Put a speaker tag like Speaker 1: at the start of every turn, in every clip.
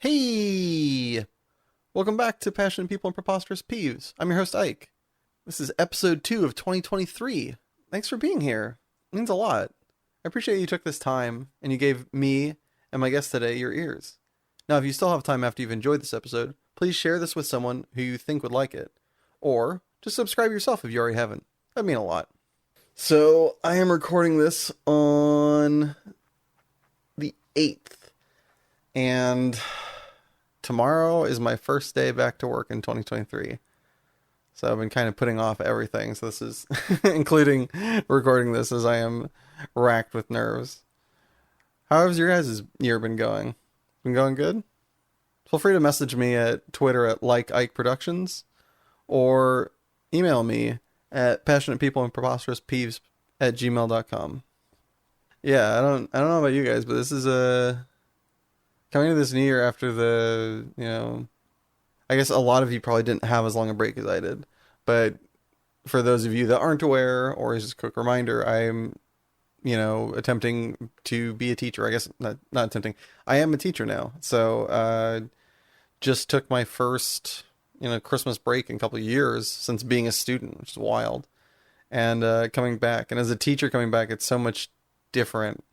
Speaker 1: Hey! Welcome back to Passionate People and Preposterous Peeves. I'm your host, Ike. This is episode 2 of 2023. Thanks for being here. It means a lot. I appreciate you took this time and you gave me and my guest today your ears. Now, if you still have time after you've enjoyed this episode, please share this with someone who you think would like it. Or just subscribe yourself if you already haven't. That'd mean a lot. So, I am recording this on the 8th. And tomorrow is my first day back to work in 2023. So I've been kind of putting off everything. So this is including recording this as I am racked with nerves. How has your guys' year been going? Been going good? Feel free to message me at Twitter at @IkeProductions or email me at passionatepeopleandpreposterouspeeves@gmail.com. Yeah, I don't know about you guys, but this is coming to this new year after I guess a lot of you probably didn't have as long a break as I did. But for those of you that aren't aware, or as just a quick reminder, I'm, attempting to be a teacher. I guess not attempting. I am a teacher now. So, just took my first, Christmas break in a couple of years since being a student, which is wild. And coming back. And as a teacher coming back, it's so much different.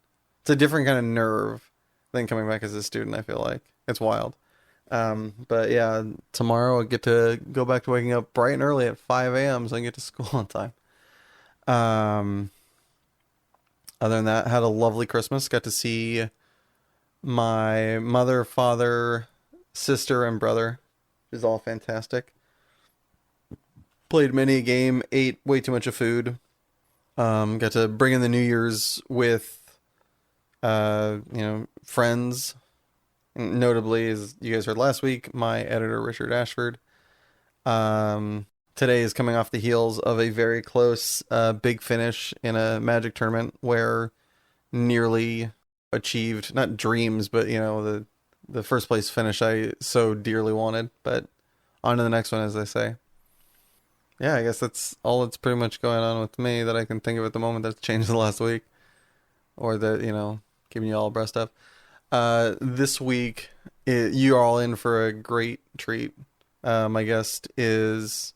Speaker 1: It's a different kind of nerve than coming back as a student, I feel like. It's wild. But yeah, tomorrow I get to go back to waking up bright and early at 5 a.m. so I can get to school on time. Other than that, had a lovely Christmas. Got to see my mother, father, sister, and brother. It was all fantastic. Played many a game, ate way too much of food. Got to bring in the New Year's with friends. Notably, as you guys heard last week, my editor, Richard Ashford. Today is coming off the heels of a very close big finish in a Magic tournament where nearly achieved, not dreams, but, the first place finish I so dearly wanted. But on to the next one, as they say. Yeah, I guess that's all that's pretty much going on with me that I can think of at the moment that's changed the last week. Or that, keeping you all abreast of. This week, you are all in for a great treat. My guest is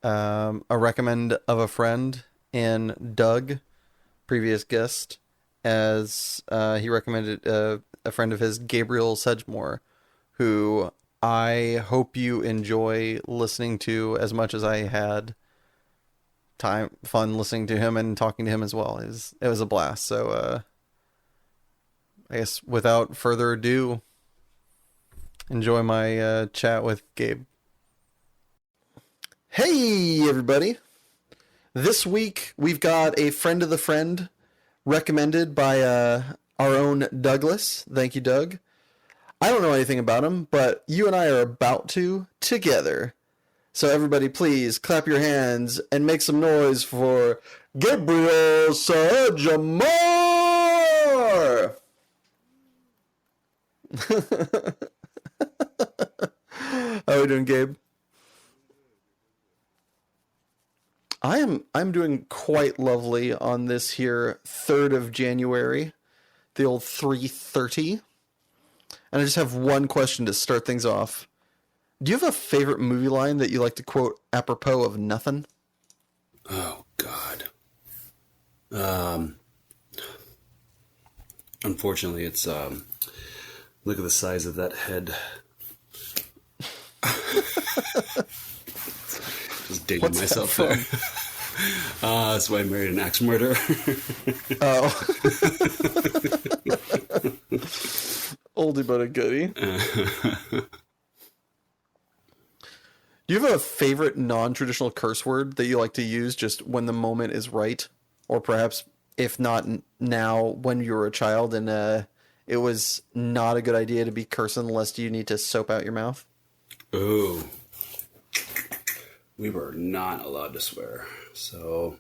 Speaker 1: a recommend of a friend in Doug, previous guest, as he recommended a friend of his, Gabriel Sedgemore, who I hope you enjoy listening to as much as I had fun listening to him and talking to him as well. It was a blast. So, I guess without further ado, enjoy my chat with Gabe. Hey, everybody. This week, we've got a friend of the friend recommended by our own Douglas. Thank you, Doug. I don't know anything about him, but you and I are about to together. So everybody, please clap your hands and make some noise for Gabriel SEDGEMORE! How are we doing, Gabe? I'm doing quite lovely on this here 3rd of January, the old 3:30. And I just have one question to start things off. Do you have a favorite movie line that you like to quote apropos of nothing?
Speaker 2: Oh, God. Unfortunately, it's, look at the size of that head. Just dating
Speaker 1: What's
Speaker 2: myself
Speaker 1: that
Speaker 2: there. That's why I married an axe murderer.
Speaker 1: Oh. Oldie but a goodie. Do you have a favorite non-traditional curse word that you like to use just when the moment is right? Or perhaps, if not now, when you were a child and it was not a good idea to be cursing lest you need to soap out your mouth?
Speaker 2: Oh. We were not allowed to swear. So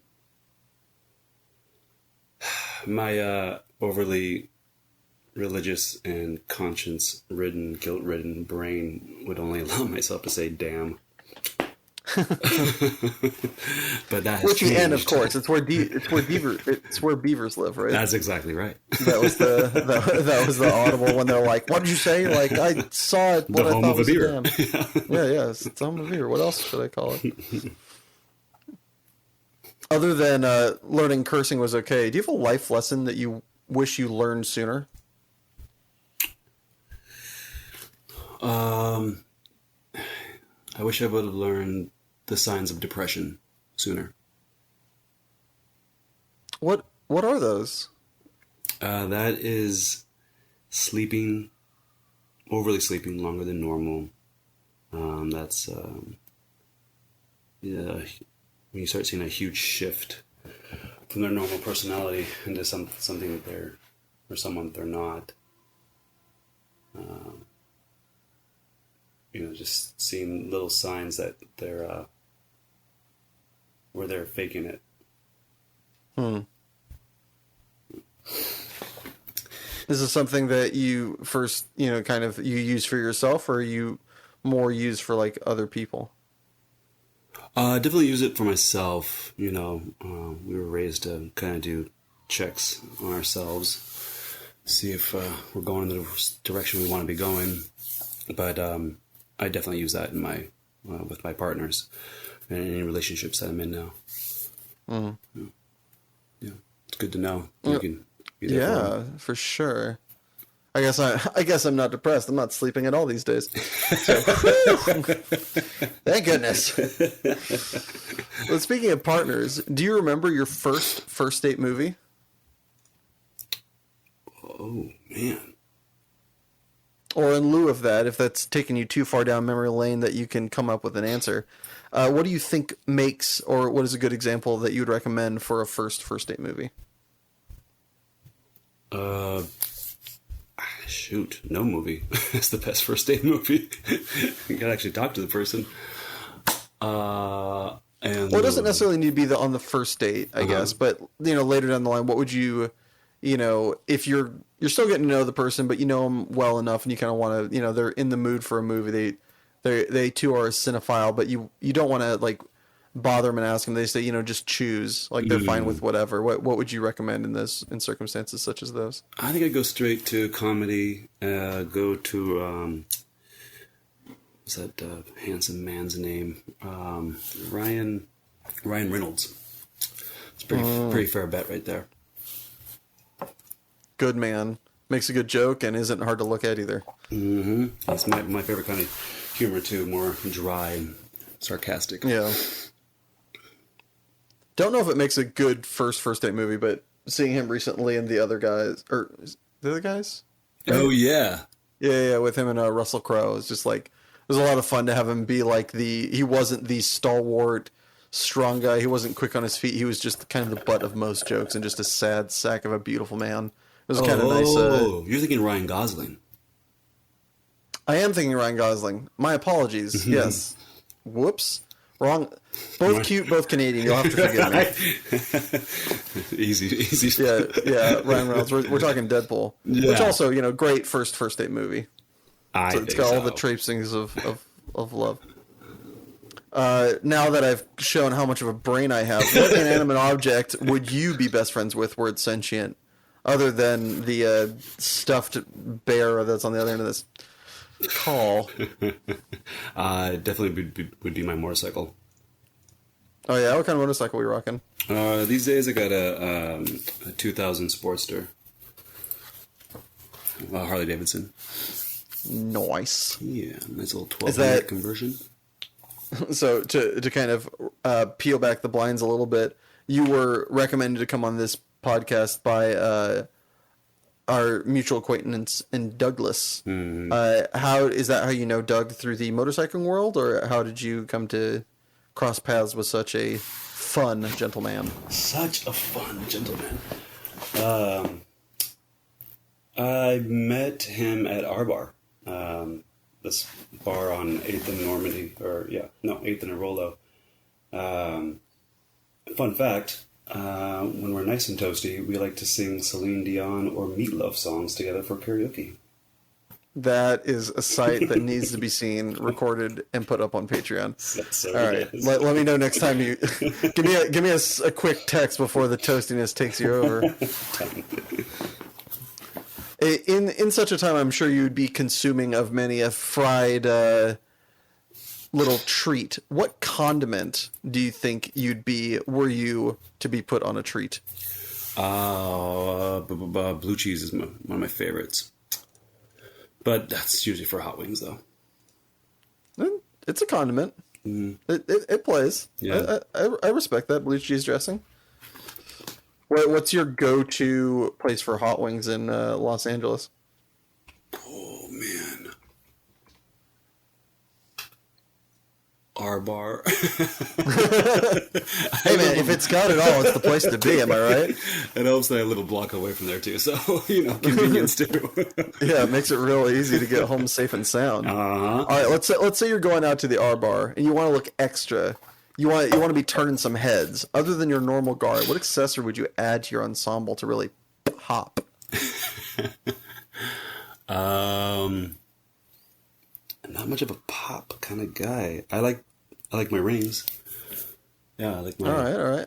Speaker 2: my overly religious and conscience-ridden, guilt-ridden brain would only allow myself to say damn. But that has
Speaker 1: Which and of
Speaker 2: changed.
Speaker 1: course, it's where beavers live, right?
Speaker 2: That's exactly right.
Speaker 1: That was the audible when they're like, "What did you say?" Like, I saw it.
Speaker 2: The
Speaker 1: What I
Speaker 2: home
Speaker 1: thought
Speaker 2: of a
Speaker 1: was a
Speaker 2: beaver.
Speaker 1: dam. Yeah, it's the home of beaver. What else should I call it? Other than learning cursing was okay, do you have a life lesson that you wish you learned sooner?
Speaker 2: Um, I wish I would have learned the signs of depression sooner.
Speaker 1: What are those?
Speaker 2: That is sleeping, overly sleeping longer than normal. That's yeah, when you start seeing a huge shift from their normal personality into something that they're or someone that they're not. Um, just seeing little signs that they're where they're faking it.
Speaker 1: Hmm. Is this something that you first, kind of you use for yourself, or you more use for like other people?
Speaker 2: Definitely use it for myself. We were raised to kind of do checks on ourselves, see if we're going in the direction we want to be going. But I definitely use that in my with my partners and any relationships that I'm in now.
Speaker 1: Mm.
Speaker 2: Yeah, it's good to know. You can be there for
Speaker 1: Yeah,
Speaker 2: them.
Speaker 1: for sure. I guess I'm not depressed. I'm not sleeping at all these days. So, thank goodness. Well, speaking of partners, do you remember your first date movie?
Speaker 2: Oh man.
Speaker 1: Or in lieu of that, if that's taking you too far down memory lane that you can come up with an answer, what do you think makes, or what is a good example that you would recommend for a first date movie?
Speaker 2: Shoot, no movie is the best first date movie. You gotta actually talk to the person. And
Speaker 1: Well, it doesn't necessarily need to be on the first date, I guess, but later down the line, what would you, if you're still getting to know the person, but you know them well enough, and you kind of want to, they're in the mood for a movie. They too are a cinephile, but you don't want to like bother them and ask them. They say, just choose. Like they're fine with whatever. What would you recommend in circumstances such as those?
Speaker 2: I think I'd go straight to comedy. Go to what's that handsome man's name? Ryan Reynolds. It's pretty fair bet right there.
Speaker 1: Good man. Makes a good joke and isn't hard to look at either.
Speaker 2: Mm-hmm. That's my favorite kind of humor too. More dry and sarcastic.
Speaker 1: Yeah. Don't know if it makes a good first date movie, but seeing him recently and the other guys, or the other guys?
Speaker 2: Oh yeah.
Speaker 1: Yeah, with him and Russell Crowe. It's just like, it was a lot of fun to have him be like he wasn't the stalwart, strong guy. He wasn't quick on his feet. He was just kind of the butt of most jokes and just a sad sack of a beautiful man. It was kind of nice.
Speaker 2: Oh, you're thinking Ryan Gosling.
Speaker 1: I am thinking Ryan Gosling. My apologies. Yes. Whoops. Wrong. Both cute, both Canadian. You'll have to forgive me.
Speaker 2: Easy.
Speaker 1: Yeah. Ryan Reynolds. We're talking Deadpool, which
Speaker 2: Yeah.
Speaker 1: also great first date movie.
Speaker 2: I
Speaker 1: So
Speaker 2: think
Speaker 1: it's got
Speaker 2: so.
Speaker 1: all the traipsings of love. Now that I've shown how much of a brain I have, what inanimate object would you be best friends with where it's sentient, other than the stuffed bear that's on the other end of this call?
Speaker 2: Definitely would be my motorcycle.
Speaker 1: Oh yeah, what kind of motorcycle are we rocking?
Speaker 2: These days I got a 2000 Sportster, Harley Davidson.
Speaker 1: Nice.
Speaker 2: Yeah, nice little
Speaker 1: Is
Speaker 2: 1200
Speaker 1: that-
Speaker 2: conversion.
Speaker 1: So to kind of peel back the blinds a little bit, you were recommended to come on this podcast by our mutual acquaintance in Douglas. How is that? How you know Doug, through the motorcycling world, or how did you come to cross paths with such a fun gentleman?
Speaker 2: Such a fun gentleman. I met him at our bar. This bar on 8th and Normandy, 8th and Arolo. Fun fact, when we're nice and toasty, we like to sing Celine Dion or Meatloaf songs together for karaoke.
Speaker 1: That is a sight that needs to be seen, recorded, and put up on Patreon.
Speaker 2: So
Speaker 1: All right, let me know next time you give me a quick text before the toastiness takes you over. In such a time, I'm sure you'd be consuming of many a fried little treat. What condiment do you think were you to be put on a treat?
Speaker 2: Blue cheese is one of my favorites. But that's usually for hot wings, though.
Speaker 1: It's a condiment. It plays.
Speaker 2: Yeah.
Speaker 1: I respect that. Blue cheese dressing. What's your go-to place for hot wings in Los Angeles?
Speaker 2: Oh, man. R-Bar.
Speaker 1: Hey, man, if it's got it all, it's the place to be. Am I right?
Speaker 2: It helps that I'm a little block away from there, too. So, convenience, too.
Speaker 1: Yeah, it makes it real easy to get home safe and sound.
Speaker 2: Uh-huh.
Speaker 1: All right, let's say you're going out to the R-Bar and you want to look extra. You want to be turning some heads. Other than your normal guard, what accessory would you add to your ensemble to really pop?
Speaker 2: I'm not much of a pop kind of guy. I like my rings. Yeah, I like my.
Speaker 1: All right.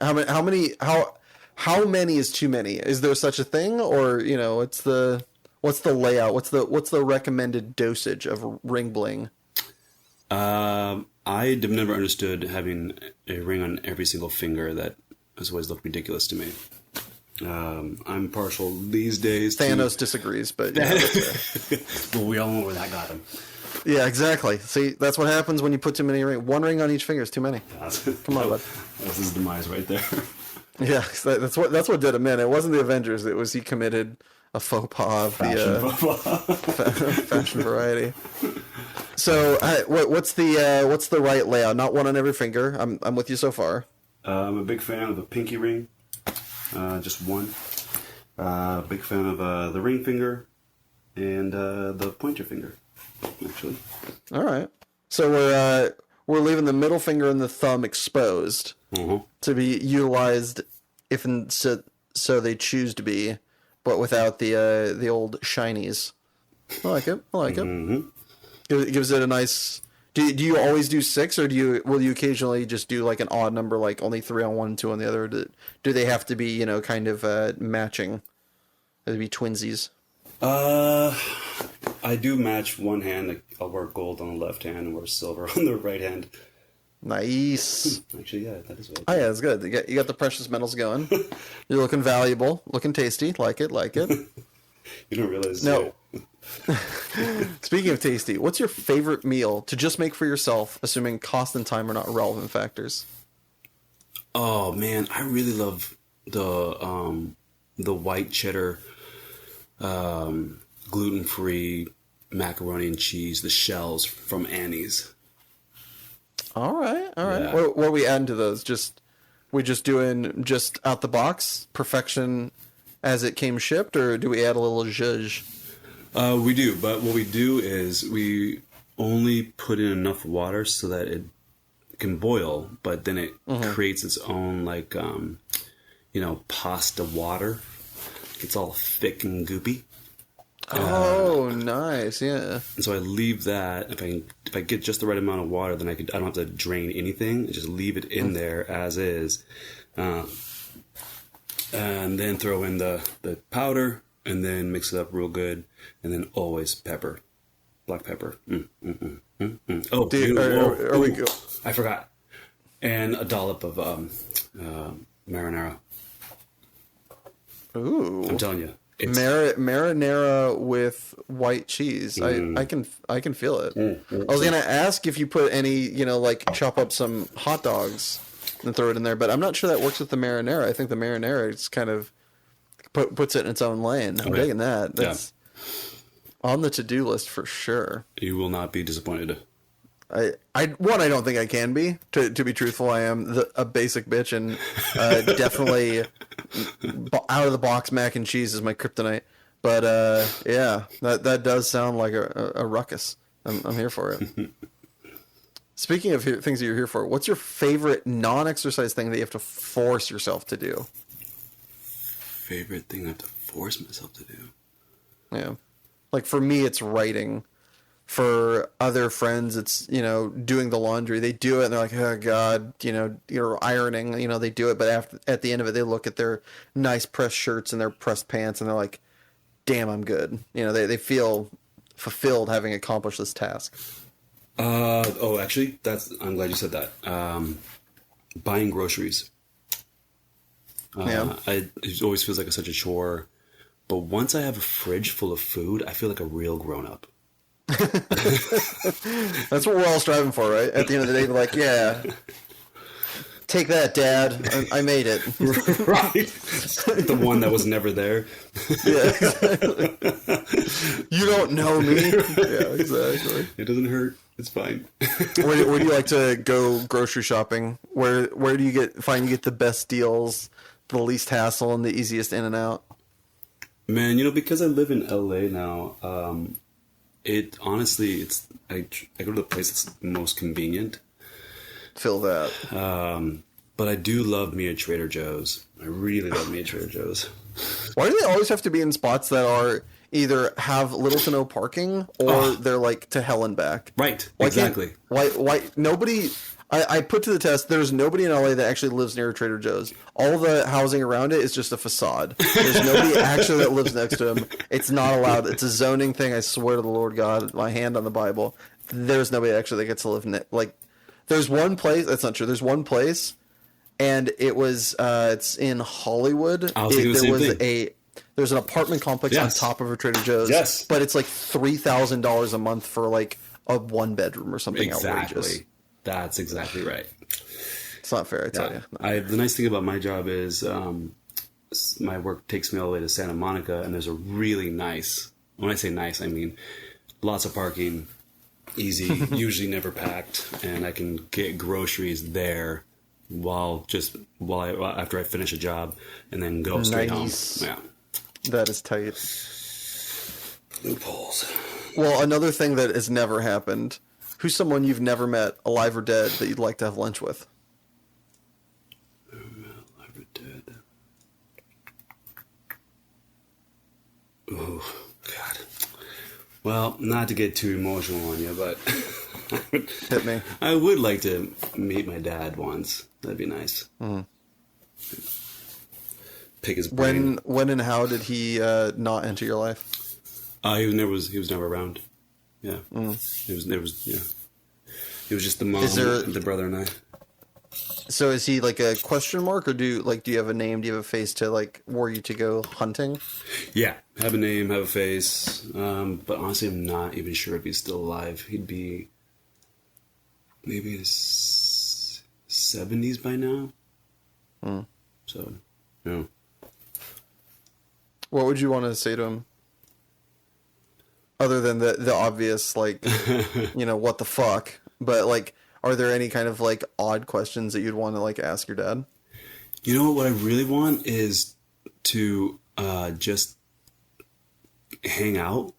Speaker 1: How many is too many? Is there such a thing, or what's the layout? What's the recommended dosage of ring bling?
Speaker 2: I have never understood having a ring on every single finger. That has always looked ridiculous to me. I'm partial these days.
Speaker 1: Thanos disagrees, but yeah,
Speaker 2: well, we all know where that got him.
Speaker 1: Yeah, exactly. See, that's what happens when you put too many rings. One ring on each finger is too many. Come on, bud.
Speaker 2: That's his demise right there.
Speaker 1: Yeah, that's what did him in. It wasn't the Avengers. It was he committed a faux pas of the fashion variety. So, what's the right layout? Not one on every finger. I'm with you so far.
Speaker 2: I'm a big fan of the pinky ring, just one. Big fan of the ring finger and the pointer finger, actually.
Speaker 1: All right. So we're leaving the middle finger and the thumb exposed to be utilized if and so they choose to be, but without the old shinies. I like it.
Speaker 2: Mm-hmm.
Speaker 1: It gives it a nice. Do you always do 6, or will you occasionally just do like an odd number, like only 3 on one, 2 on the other? Do they have to be kind of matching? They'd be twinsies.
Speaker 2: I do match one hand. Like, I'll wear gold on the left hand and wear silver on the right hand.
Speaker 1: Nice.
Speaker 2: Actually, yeah, that is what.
Speaker 1: Oh yeah, it's good. You got the precious metals going. You're looking valuable, looking tasty. Like it.
Speaker 2: You don't realize.
Speaker 1: No. Speaking of tasty, what's your favorite meal to just make for yourself, assuming cost and time are not relevant factors?
Speaker 2: Oh man, I really love the white cheddar, gluten-free macaroni and cheese, the shells from Annie's.
Speaker 1: All right.
Speaker 2: Yeah.
Speaker 1: What are we adding to those? We just doing just out the box perfection as it came shipped, or do we add a little zhuzh?
Speaker 2: We do, but what we do is we only put in enough water so that it can boil, but then it creates its own pasta water. It's all thick and goopy.
Speaker 1: Oh, nice, yeah.
Speaker 2: And so I leave that. If I get just the right amount of water, then I don't have to drain anything. I just leave it in there as is, and then throw in the powder, and then mix it up real good, and then always pepper, black pepper. Oh,
Speaker 1: are we go?
Speaker 2: I forgot, and a dollop of marinara.
Speaker 1: Ooh,
Speaker 2: I'm telling you.
Speaker 1: Marinara with white cheese. I can feel it. I was gonna ask if you put any, chop up some hot dogs and throw it in there, but I'm not sure that works with the marinara. I think the marinara just kind of puts it in its own lane. I'm digging that. That's on the to-do list for sure.
Speaker 2: You will not be disappointed.
Speaker 1: I don't think I can be. To be truthful, I am a basic bitch, and definitely out of the box mac and cheese is my kryptonite. But yeah, that does sound like a ruckus. I'm here for it. Speaking of things that you're here for, what's your favorite non-exercise thing that you have to force yourself to do?
Speaker 2: Favorite thing I have to force myself to do?
Speaker 1: Yeah. Like for me, it's writing. For other friends, it's, doing the laundry. They do it and they're like, oh God, you're ironing, they do it. But at the end of it, they look at their nice pressed shirts and their pressed pants and they're like, damn, I'm good. They feel fulfilled having accomplished this task.
Speaker 2: Actually, I'm glad you said that. Buying groceries.
Speaker 1: Yeah.
Speaker 2: It always feels like such a chore. But once I have a fridge full of food, I feel like a real grown-up.
Speaker 1: That's what we're all striving for, right? At the end of the day, we're like, yeah, take that, Dad. I made it.
Speaker 2: Right. The one that was never there.
Speaker 1: Yeah, exactly. You don't know me. Yeah, exactly.
Speaker 2: It doesn't hurt. It's fine.
Speaker 1: Where do you like to go grocery shopping? Where do you find you get the best deals, the least hassle, and the easiest in and out?
Speaker 2: Man, because I live in LA now, it honestly, I go to the place that's most convenient.
Speaker 1: Feel that.
Speaker 2: But I do love me a Trader Joe's. I really love me a Trader Joe's.
Speaker 1: Why do they always have to be in spots that are either have little to no parking or they're like to hell and back?
Speaker 2: Right, exactly.
Speaker 1: Why nobody... I put to the test, there's nobody in LA that actually lives near a Trader Joe's. All the housing around it is just a facade. There's nobody actually that lives next to him. It's not allowed. It's a zoning thing, I swear to the Lord God, my hand on the Bible. There's nobody actually that gets to live there's one place, that's not true, there's one place, and it was, it's in Hollywood.
Speaker 2: I was thinking the same thing.
Speaker 1: There's an apartment complex on top of a Trader Joe's.
Speaker 2: Yes.
Speaker 1: But it's like $3,000 a month for like a one bedroom or something outrageous.
Speaker 2: That's exactly right.
Speaker 1: It's not fair, I tell you.
Speaker 2: The nice thing about my job is my work takes me all the way to Santa Monica, and there's a really nice, when I say nice, I mean lots of parking, easy, usually never packed, and I can get groceries there after I finish a job, and then go straight home. Yeah.
Speaker 1: That is tight.
Speaker 2: Loopholes.
Speaker 1: Well, another thing that has never happened... Who's someone you've never met, alive or dead, that you'd like to have lunch with?
Speaker 2: Alive or dead? Oh, God. Well, not to get too emotional on you, but...
Speaker 1: Hit me.
Speaker 2: I would like to meet my dad once. That'd be nice. Mm-hmm. Pick his brain.
Speaker 1: When and how did he not enter your life?
Speaker 2: He was never around. Yeah. It was just the mom, the brother, and I.
Speaker 1: So is he like a question mark, or do you have a name? Do you have a face to were you to go hunting?
Speaker 2: Yeah, have a name, have a face. But honestly, I'm not even sure if he's still alive. He'd be maybe in his 70s by now. So, no.
Speaker 1: What would you want to say to him? Other than the obvious, what the fuck? But, are there any kind of, odd questions that you'd want to, ask your dad?
Speaker 2: You know what I really want is to just hang out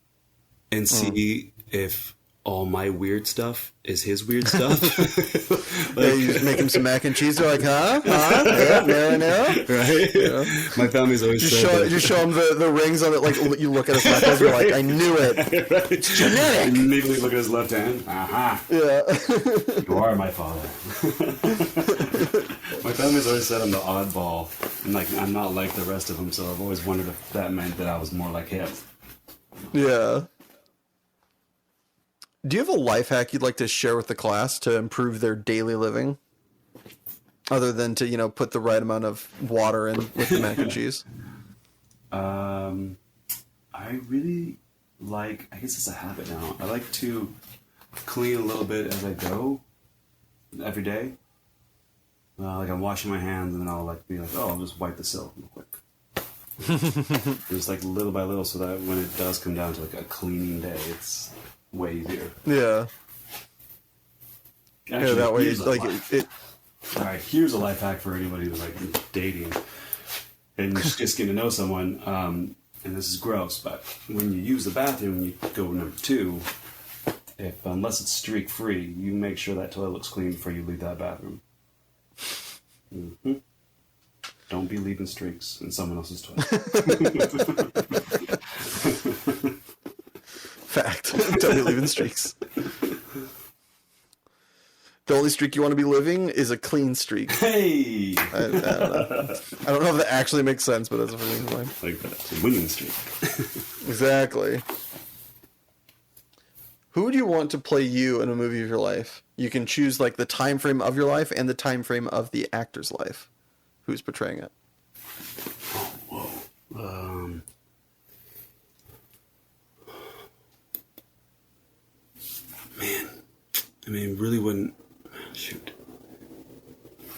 Speaker 2: and see if all my weird stuff is his weird stuff.
Speaker 1: You just make him some mac and cheese. They're like, huh? Yeah, marinara?
Speaker 2: Right? Yeah. My family's always
Speaker 1: just show him the rings on it. You look at his knuckles, you're like, I knew it.
Speaker 2: Right.
Speaker 1: It's genetic.
Speaker 2: Immediately look at his left hand. Aha.
Speaker 1: Yeah.
Speaker 2: You are my father. My family's always said I'm the oddball. And I'm not like the rest of them, so I've always wondered if that meant that I was more like him.
Speaker 1: Yeah. Do you have a life hack you'd like to share with the class to improve their daily living? Other than to, put the right amount of water in with the mac and cheese?
Speaker 2: I really I guess it's a habit now. I like to clean a little bit as I go every day. I'm washing my hands and then I'll be I'll just wipe the sill real quick. Just little by little so that when it does come down to a cleaning day, it's way easier.
Speaker 1: Yeah.
Speaker 2: Actually,
Speaker 1: that way it.
Speaker 2: All right, here's a life hack for anybody who's dating and just getting to know someone. And this is gross, but when you use the bathroom, you go number 2. Unless it's streak free, you make sure that toilet looks clean before you leave that bathroom. Mm-hmm. Don't be leaving streaks in someone else's toilet.
Speaker 1: Fact. Don't be leaving streaks. The only streak you want to be living is a clean streak.
Speaker 2: Hey!
Speaker 1: I don't know. I don't know if that actually makes sense, but that's a funny line.
Speaker 2: Like that. It's a winning streak.
Speaker 1: Exactly. Who would you want to play you in a movie of your life? You can choose like the time frame of your life and the time frame of the actor's life. Who's portraying it?
Speaker 2: Oh, whoa. Man. I mean, really wouldn't... Shoot.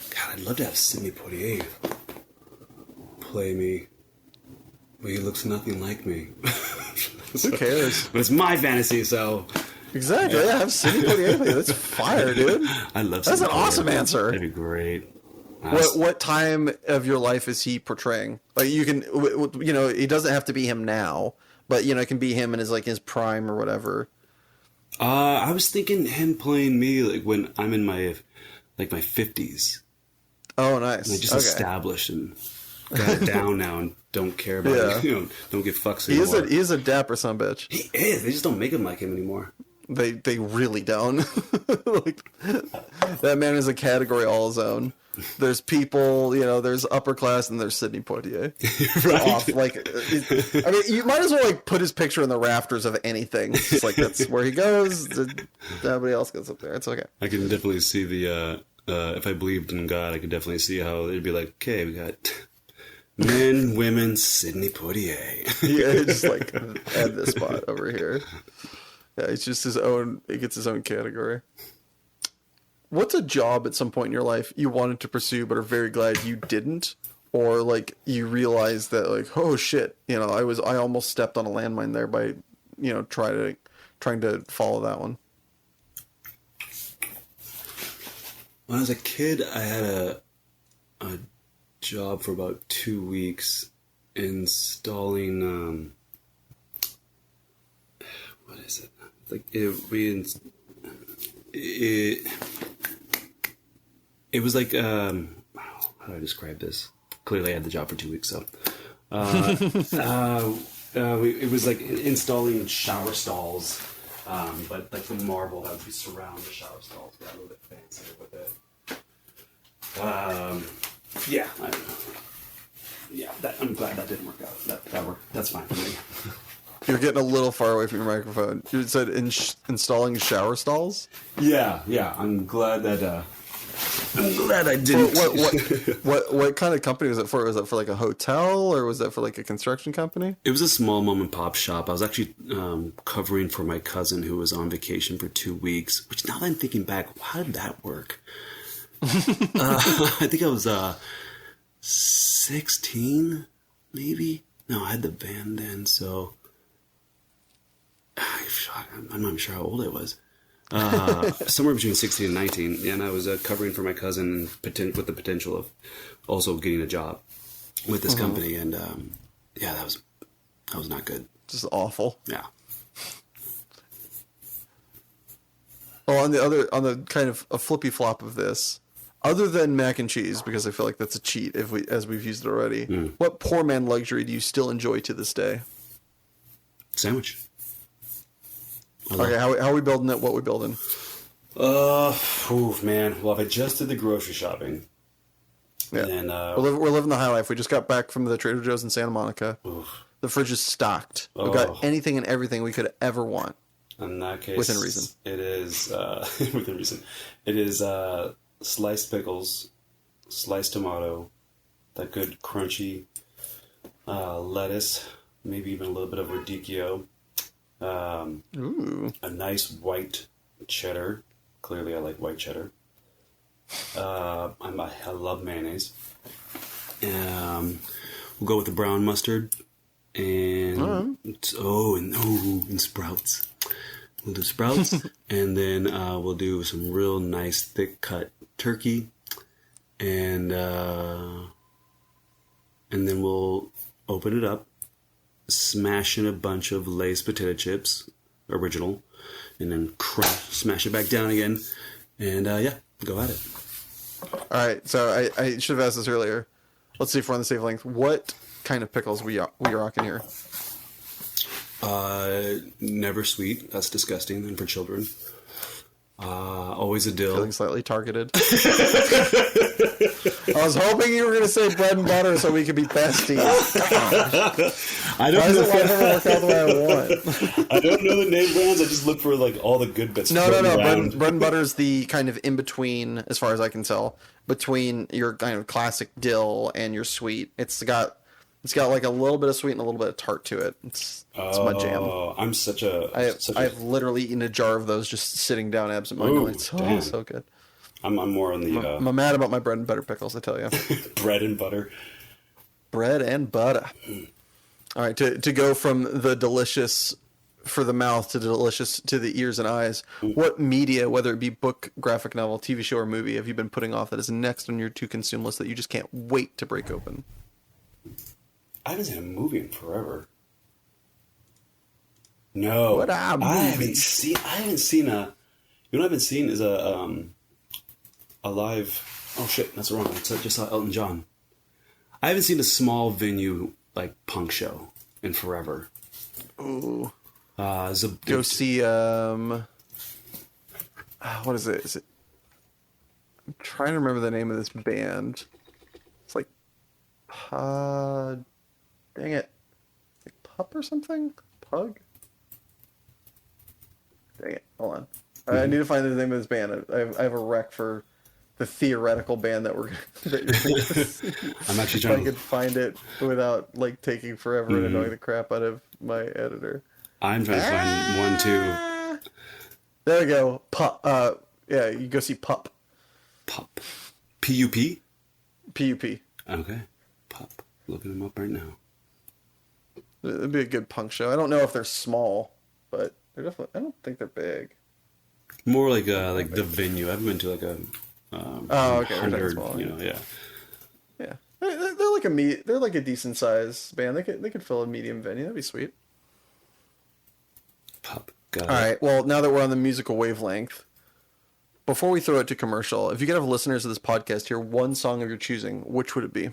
Speaker 2: God, I'd love to have Sidney Poitier play me. But he looks nothing like me.
Speaker 1: Who cares?
Speaker 2: But it's my fantasy, so...
Speaker 1: Exactly, yeah, have Sidney Poitier play. That's fire, dude.
Speaker 2: I love
Speaker 1: That's
Speaker 2: Sidney
Speaker 1: an awesome
Speaker 2: Poitier.
Speaker 1: answer.
Speaker 2: That'd be great.
Speaker 1: What time of your life is he portraying? Like, you can, you know, it doesn't have to be him now, but, you know, it can be him in his prime or whatever.
Speaker 2: I was thinking him playing me like when I'm in my 50s.
Speaker 1: Oh, nice.
Speaker 2: And I just established and got it down now and don't care about it. You know, don't give fucks anymore.
Speaker 1: He is a dapper son of a bitch.
Speaker 2: He is. They just don't make him like him anymore.
Speaker 1: They really don't. Like, that man is a category all his own. There's people, you know, there's upper class and there's Sidney Poitier.
Speaker 2: Right.
Speaker 1: Off, like, I mean, you might as well like put his picture in the rafters of anything. It's like that's where he goes. Nobody else goes up there. It's okay.
Speaker 2: I can definitely see the if I believed in God, I could definitely see how they'd be like, okay, we got men, women, Sidney Poitier.
Speaker 1: Yeah, just like add this spot over here. Yeah, it's just his own. It gets his own category. What's a job at some point in your life you wanted to pursue but are very glad you didn't, or like you realized that like, oh shit, you know, I almost stepped on a landmine there by, you know, trying to follow that one.
Speaker 2: When I was a kid, I had a job for about 2 weeks installing what is it? Like it was like how do I describe this? Clearly, I had the job for 2 weeks, so it was like installing shower stalls, but like the marble that would surround the shower stalls got a little bit fancier with it. Yeah, I don't know. Yeah, I'm glad that didn't work out. That worked. That's fine for me.
Speaker 1: You're getting a little far away from your microphone. You said installing shower stalls?
Speaker 2: Yeah. I'm glad that. I'm glad I didn't.
Speaker 1: What kind of company was it for? Was it for like a hotel or was that for like a construction company?
Speaker 2: It was a small mom and pop shop. I was actually covering for my cousin who was on vacation for 2 weeks. Which now that I'm thinking back, how did that work? I think I was 16, maybe. No, I had the van then, so I'm not sure how old I was. Somewhere between 16 and 19, and I was covering for my cousin with the potential of also getting a job with this company, and yeah, that was not good.
Speaker 1: Just awful.
Speaker 2: Yeah.
Speaker 1: Well, on the kind of a flippy flop of this, other than mac and cheese, because I feel like that's a cheat as we've used it already. What poor man luxury do you still enjoy to this day?
Speaker 2: Sandwich.
Speaker 1: Okay, how are we building it? What we building?
Speaker 2: Man. Well, if I just did the grocery shopping,
Speaker 1: Yeah,
Speaker 2: then
Speaker 1: we're living the high life. We just got back from the Trader Joe's in Santa Monica.
Speaker 2: oof.
Speaker 1: The fridge is stocked. We've got anything and everything we could ever want.
Speaker 2: In that case,
Speaker 1: Within reason.
Speaker 2: It is within reason. It is sliced pickles, sliced tomato, that good crunchy lettuce, maybe even a little bit of radicchio.
Speaker 1: Ooh.
Speaker 2: A nice white cheddar. Clearly, I like white cheddar. I love mayonnaise. We'll go with the brown mustard and and sprouts. We'll do sprouts, and then we'll do some real nice thick cut turkey, and then we'll open it up, smash in a bunch of Lay's potato chips, original, and then smash it back down again, and yeah, go at it.
Speaker 1: All right, so I should have asked this earlier. Let's see if we're on the same length. What kind of pickles we rocking here?
Speaker 2: Never sweet. That's disgusting. And for children. Always a dill.
Speaker 1: Feeling slightly targeted. I was hoping you were going to say bread and butter so we could be besties.
Speaker 2: I don't
Speaker 1: Why does
Speaker 2: know
Speaker 1: it never work out the way I want?
Speaker 2: I don't know the name brands. I just look for like all the good bits.
Speaker 1: No. Bread and butter is the kind of in between, as far as I can tell, between your kind of classic dill and your sweet. It's got like a little bit of sweet and a little bit of tart to it. It's my jam.
Speaker 2: I'm such a.
Speaker 1: I've literally eaten a jar of those just sitting down absentmindedly. It's so good.
Speaker 2: I'm more on the.
Speaker 1: I'm mad about my bread and butter pickles, I tell you.
Speaker 2: Bread and butter.
Speaker 1: Bread and butter. All right, to go from the delicious for the mouth to delicious to the ears and eyes, what media, whether it be book, graphic novel, TV show, or movie, have you been putting off that is next on your to-consume list that you just can't wait to break open?
Speaker 2: I haven't seen a movie in forever. No,
Speaker 1: What are
Speaker 2: I haven't
Speaker 1: movies?
Speaker 2: seen. I haven't seen a. You know what I haven't seen is a live. Oh shit, that's wrong. I just saw Elton John. I haven't seen a small venue like punk show in forever.
Speaker 1: Ooh.
Speaker 2: Go
Speaker 1: see what is it? I'm trying to remember the name of this band. It's like dang it. Like Pup or something? Pug? Dang it. Hold on. I need to find the name of this band. I have a rec for the theoretical band that you're going to see.
Speaker 2: I'm actually
Speaker 1: If
Speaker 2: trying
Speaker 1: I could find it without like taking forever and annoying the crap out of my editor.
Speaker 2: I'm trying to find one too.
Speaker 1: There we go. Pup. Yeah, you go see Pup.
Speaker 2: Pup. P-U-P?
Speaker 1: P-U-P.
Speaker 2: Okay. Pup. Looking them up right now.
Speaker 1: It'd be a good punk show. I don't know if they're small, but they're definitely. I don't think they're big.
Speaker 2: More like the venue. I've been to like a.
Speaker 1: Okay.
Speaker 2: 100,
Speaker 1: Smaller.
Speaker 2: yeah.
Speaker 1: Yeah. They're like they're like a decent size band. They could fill a medium venue. That'd be sweet.
Speaker 2: Pup. Got it.
Speaker 1: All right. Well, now that we're on the musical wavelength, before we throw it to commercial, if you could have listeners of this podcast hear one song of your choosing, which would it be?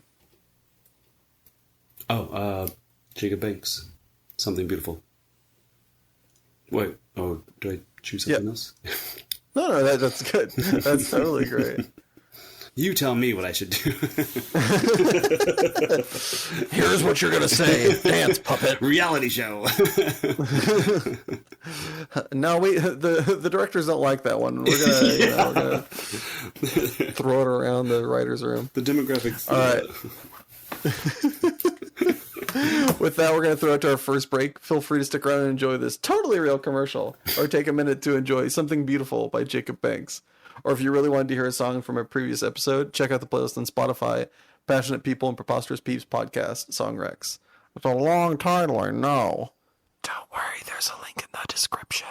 Speaker 2: Oh, Jacob Banks. Something Beautiful. Wait. Oh, do I choose something else?
Speaker 1: No, that's good. That's totally great.
Speaker 2: You tell me what I should do.
Speaker 1: Here's what you're gonna say. Dance, puppet.
Speaker 2: Reality show.
Speaker 1: No, the directors don't like that one. We're gonna throw it around the writers' room.
Speaker 2: The demographics.
Speaker 1: All right. With that, we're going to throw it to our first break. Feel free to stick around and enjoy this totally real commercial, or take a minute to enjoy Something Beautiful by Jacob Banks. Or if you really wanted to hear a song from a previous episode, check out the playlist on Spotify, Passionate People and Preposterous Peeps podcast, Song Rex. It's a long title, I know. Don't worry, there's a link in the description.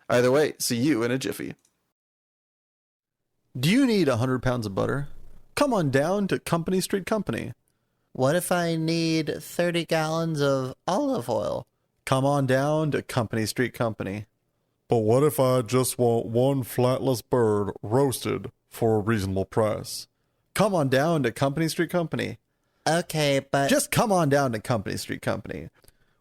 Speaker 1: Either way, see you in a jiffy. Do you need 100 pounds of butter? Come on down to Company Street Company. What if I need 30 gallons of olive oil? Come on down to Company Street Company. But what if I just want one flatless bird roasted for a reasonable price? Come on down to Company Street Company. Okay, but... Just come on down to Company Street Company.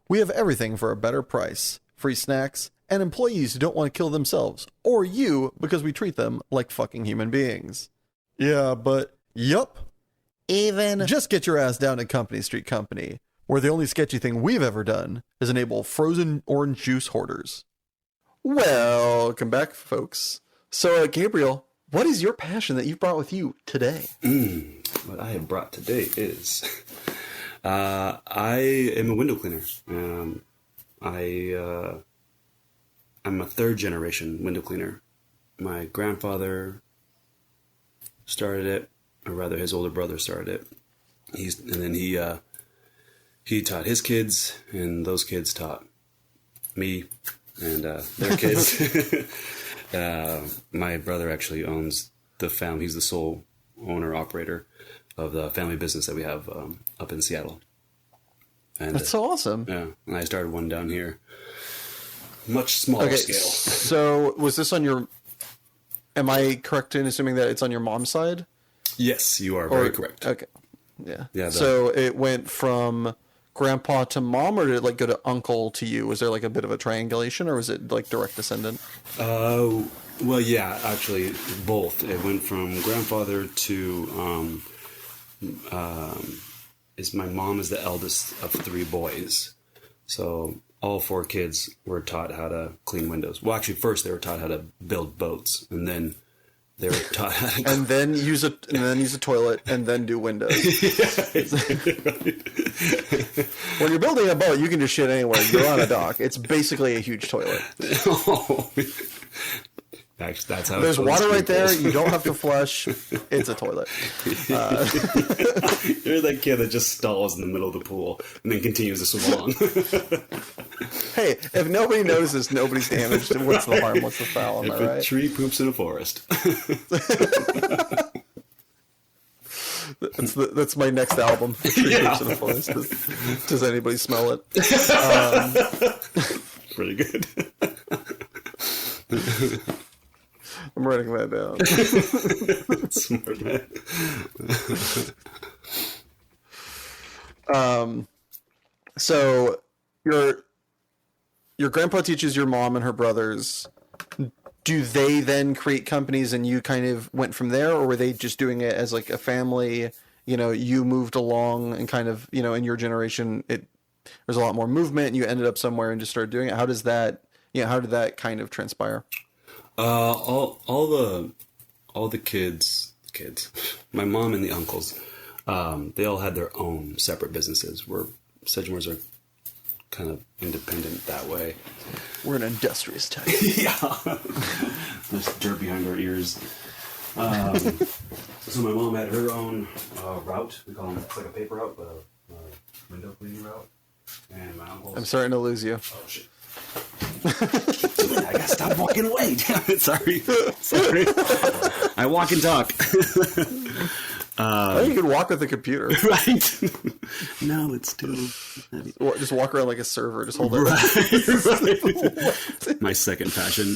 Speaker 1: We have everything for a better price. Free snacks, and employees who don't want to kill themselves. Or you, because we treat them like fucking human beings. Yeah, but... Yup. Just get your ass down to Company Street Company, where the only sketchy thing we've ever done is enable frozen orange juice hoarders. Welcome back, folks. So, Gabriel, what is your passion that you've brought with you today?
Speaker 2: What I have brought today is I am a window cleaner. I'm a third generation window cleaner. My grandfather started it. Or rather, his older brother started it. And then he taught his kids, and those kids taught me and their kids. My brother actually owns the family. He's the sole owner operator of the family business that we have up in Seattle. And
Speaker 1: that's so awesome.
Speaker 2: Yeah, and I started one down here, much smaller scale.
Speaker 1: So was this on your? Am I correct in assuming that it's on your mom's side?
Speaker 2: Yes, you are very correct.
Speaker 1: Okay. Yeah.
Speaker 2: Yeah.
Speaker 1: So it went from grandpa to mom, or did it like go to uncle to you? Was there like a bit of a triangulation, or was it like direct descendant?
Speaker 2: Well, yeah, actually, both. It went from grandfather to is my mom is the eldest of three boys, so all four kids were taught how to clean windows. Well, actually, first they were taught how to build boats, and then they were taught how to
Speaker 1: and then use a toilet, and then do windows. When you're building a boat, you can just shit anywhere. You're on a dock. It's basically a huge toilet.
Speaker 2: Actually, that's how
Speaker 1: there's water right there. You don't have to flush. It's a toilet.
Speaker 2: You're that kid that just stalls in the middle of the pool and then continues to swim along.
Speaker 1: Hey, if nobody notices, nobody's damaged. What's the harm? What's the foul? Am I right?
Speaker 2: A tree poops in a forest.
Speaker 1: That's my next album. A tree poops in a forest. Does anybody smell it?
Speaker 2: Pretty good.
Speaker 1: I'm writing that down.
Speaker 2: Smart man.
Speaker 1: So your grandpa teaches your mom and her brothers. Do they then create companies and you kind of went from there, or were they just doing it as like a family? You know, you moved along and kind of, you know, in your generation, there's a lot more movement and you ended up somewhere and just started doing it. How does that, how did that kind of transpire?
Speaker 2: All the kids, my mom and the uncles, they all had their own separate businesses. Where SEDGEMOREs are kind of independent that way.
Speaker 1: We're an industrious type.
Speaker 2: Yeah. There's dirt behind our ears. So my mom had her own route. We call them, it's like a paper route, but a window cleaning route. And my uncle's...
Speaker 1: I'm starting to lose you.
Speaker 2: Oh, shit. I gotta stop walking away. Damn it. Sorry. I walk and talk.
Speaker 1: You can walk with the computer.
Speaker 2: Right. No, it's too heavy.
Speaker 1: Just walk around like a server. Just hold it.
Speaker 2: Right. My second passion.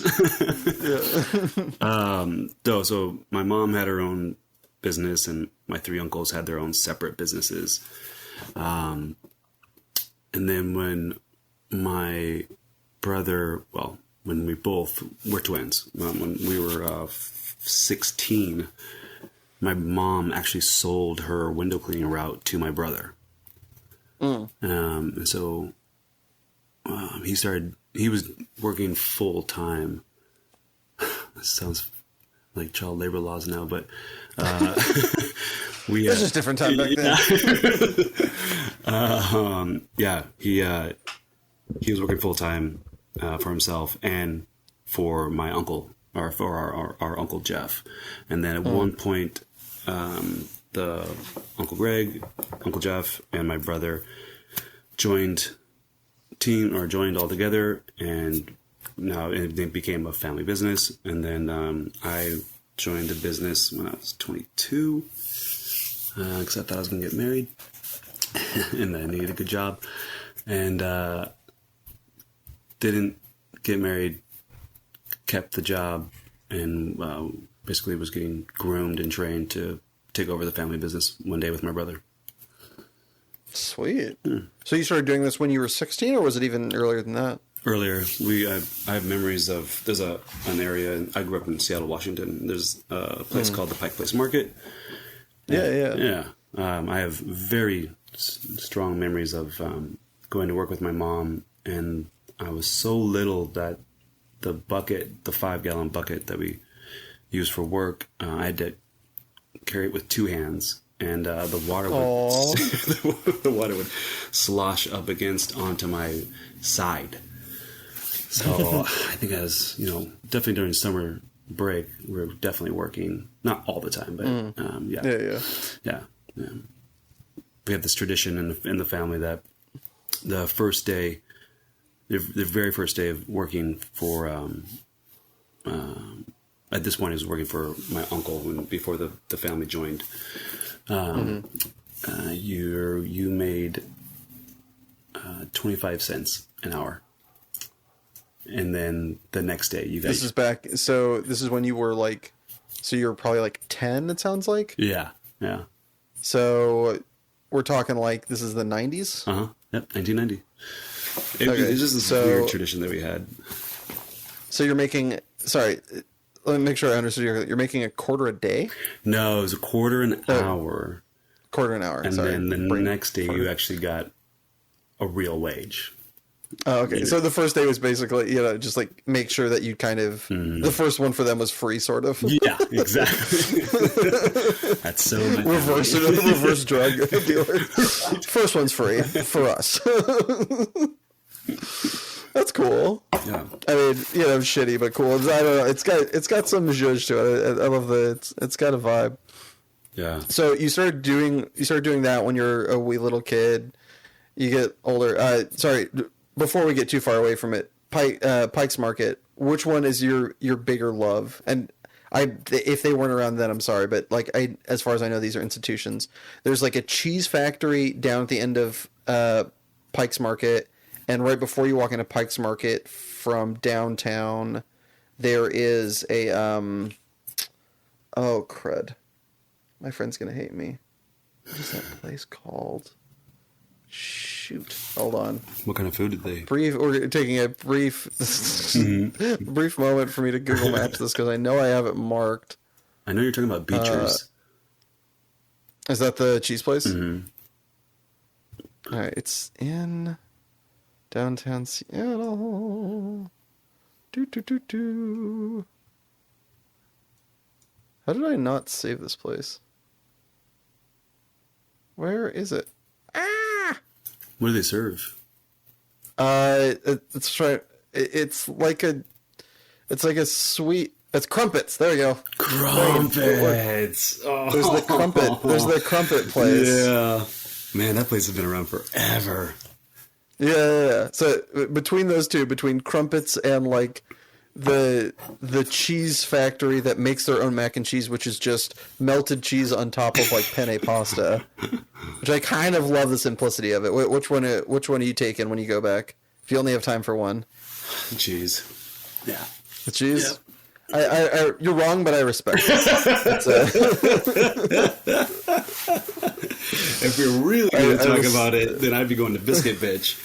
Speaker 2: So my mom had her own business and my three uncles had their own separate businesses. And then when my brother, when we both were twins, when we were 16, my mom actually sold her window cleaning route to my brother. And so he was working full time. This sounds like child labor laws now, but
Speaker 1: This is different time back then.
Speaker 2: He was working full time for himself and for my uncle, or for our Uncle Jeff. And then at one point, the Uncle Greg, Uncle Jeff, and my brother joined all together, and now it became a family business. And then I joined the business when I was 22, because I thought I was going to get married, and I needed a good job, and didn't get married, kept the job, and basically was getting groomed and trained to take over the family business one day with my brother.
Speaker 1: Sweet. So you started doing this when you were 16, or was it even earlier than that?
Speaker 2: Earlier. I have memories of, there's an area, I grew up in Seattle, Washington. There's a place called the Pike Place Market. Yeah. I have very strong memories of going to work with my mom, and I was so little that the 5-gallon bucket that we used for work, I had to carry it with two hands, and the water would slosh up onto my side. So I think I was, definitely during summer break, we were definitely working, not all the time, but yeah. We have this tradition in the family that the first day, the very first day of working for, at this point I was working for my uncle before the family joined. You made 25 cents an hour. And then the next day you guys...
Speaker 1: This is when you were so you were probably 10, it sounds like?
Speaker 2: Yeah.
Speaker 1: So we're talking this is the 90s?
Speaker 2: Yep, 1990.
Speaker 1: Okay,
Speaker 2: It's just this weird tradition that we had.
Speaker 1: So you're making... Sorry, let me make sure I understood. You're making a quarter a day?
Speaker 2: No, it was a quarter an hour.
Speaker 1: Quarter an hour,
Speaker 2: and then the next day you actually got a real wage.
Speaker 1: Oh, okay. So the first day was basically, just like make sure that you kind of... The first one for them was free, sort of.
Speaker 2: Yeah, exactly. That's so much.
Speaker 1: Reverse drug dealer. First one's free for us. That's cool.
Speaker 2: Yeah.
Speaker 1: I mean, shitty but cool. I don't know. It's got some zhuzh to it. I love it's got a vibe.
Speaker 2: Yeah.
Speaker 1: So you started doing that when you're a wee little kid. You get older. Sorry, before we get too far away from it, Pike's Market. Which one is your bigger love? And if they weren't around then, I'm sorry, but as far as I know, these are institutions. There's like a cheese factory down at the end of Pike's Market, and right before you walk into Pike's Market from downtown, there is a oh crud. My friend's gonna hate me. What is that place called? Shoot. Hold on.
Speaker 2: What kind of food did they?
Speaker 1: We're taking a brief brief moment for me to Google Maps this because I know I have it marked.
Speaker 2: I know you're talking about Beechers.
Speaker 1: Is that the cheese place?
Speaker 2: Mm-hmm.
Speaker 1: All right, it's in downtown Seattle. Do. How did I not save this place? Where is it? Ah!
Speaker 2: What do they serve?
Speaker 1: It's right. It's like a sweet. It's crumpets. There you go.
Speaker 2: Crumpets. Oh.
Speaker 1: There's the crumpet. There's the crumpet place.
Speaker 2: Yeah. Man, that place has been around forever.
Speaker 1: Yeah. So between those two, between crumpets and like the cheese factory that makes their own mac and cheese, which is just melted cheese on top of like penne pasta, which I kind of love the simplicity of it. Which one are you taking when you go back? If you only have time for one.
Speaker 2: Cheese. Yeah.
Speaker 1: The cheese?
Speaker 2: Yep.
Speaker 1: You're wrong, but I respect it.
Speaker 2: If we're really going to talk about it, then I'd be going to Biscuit Bitch.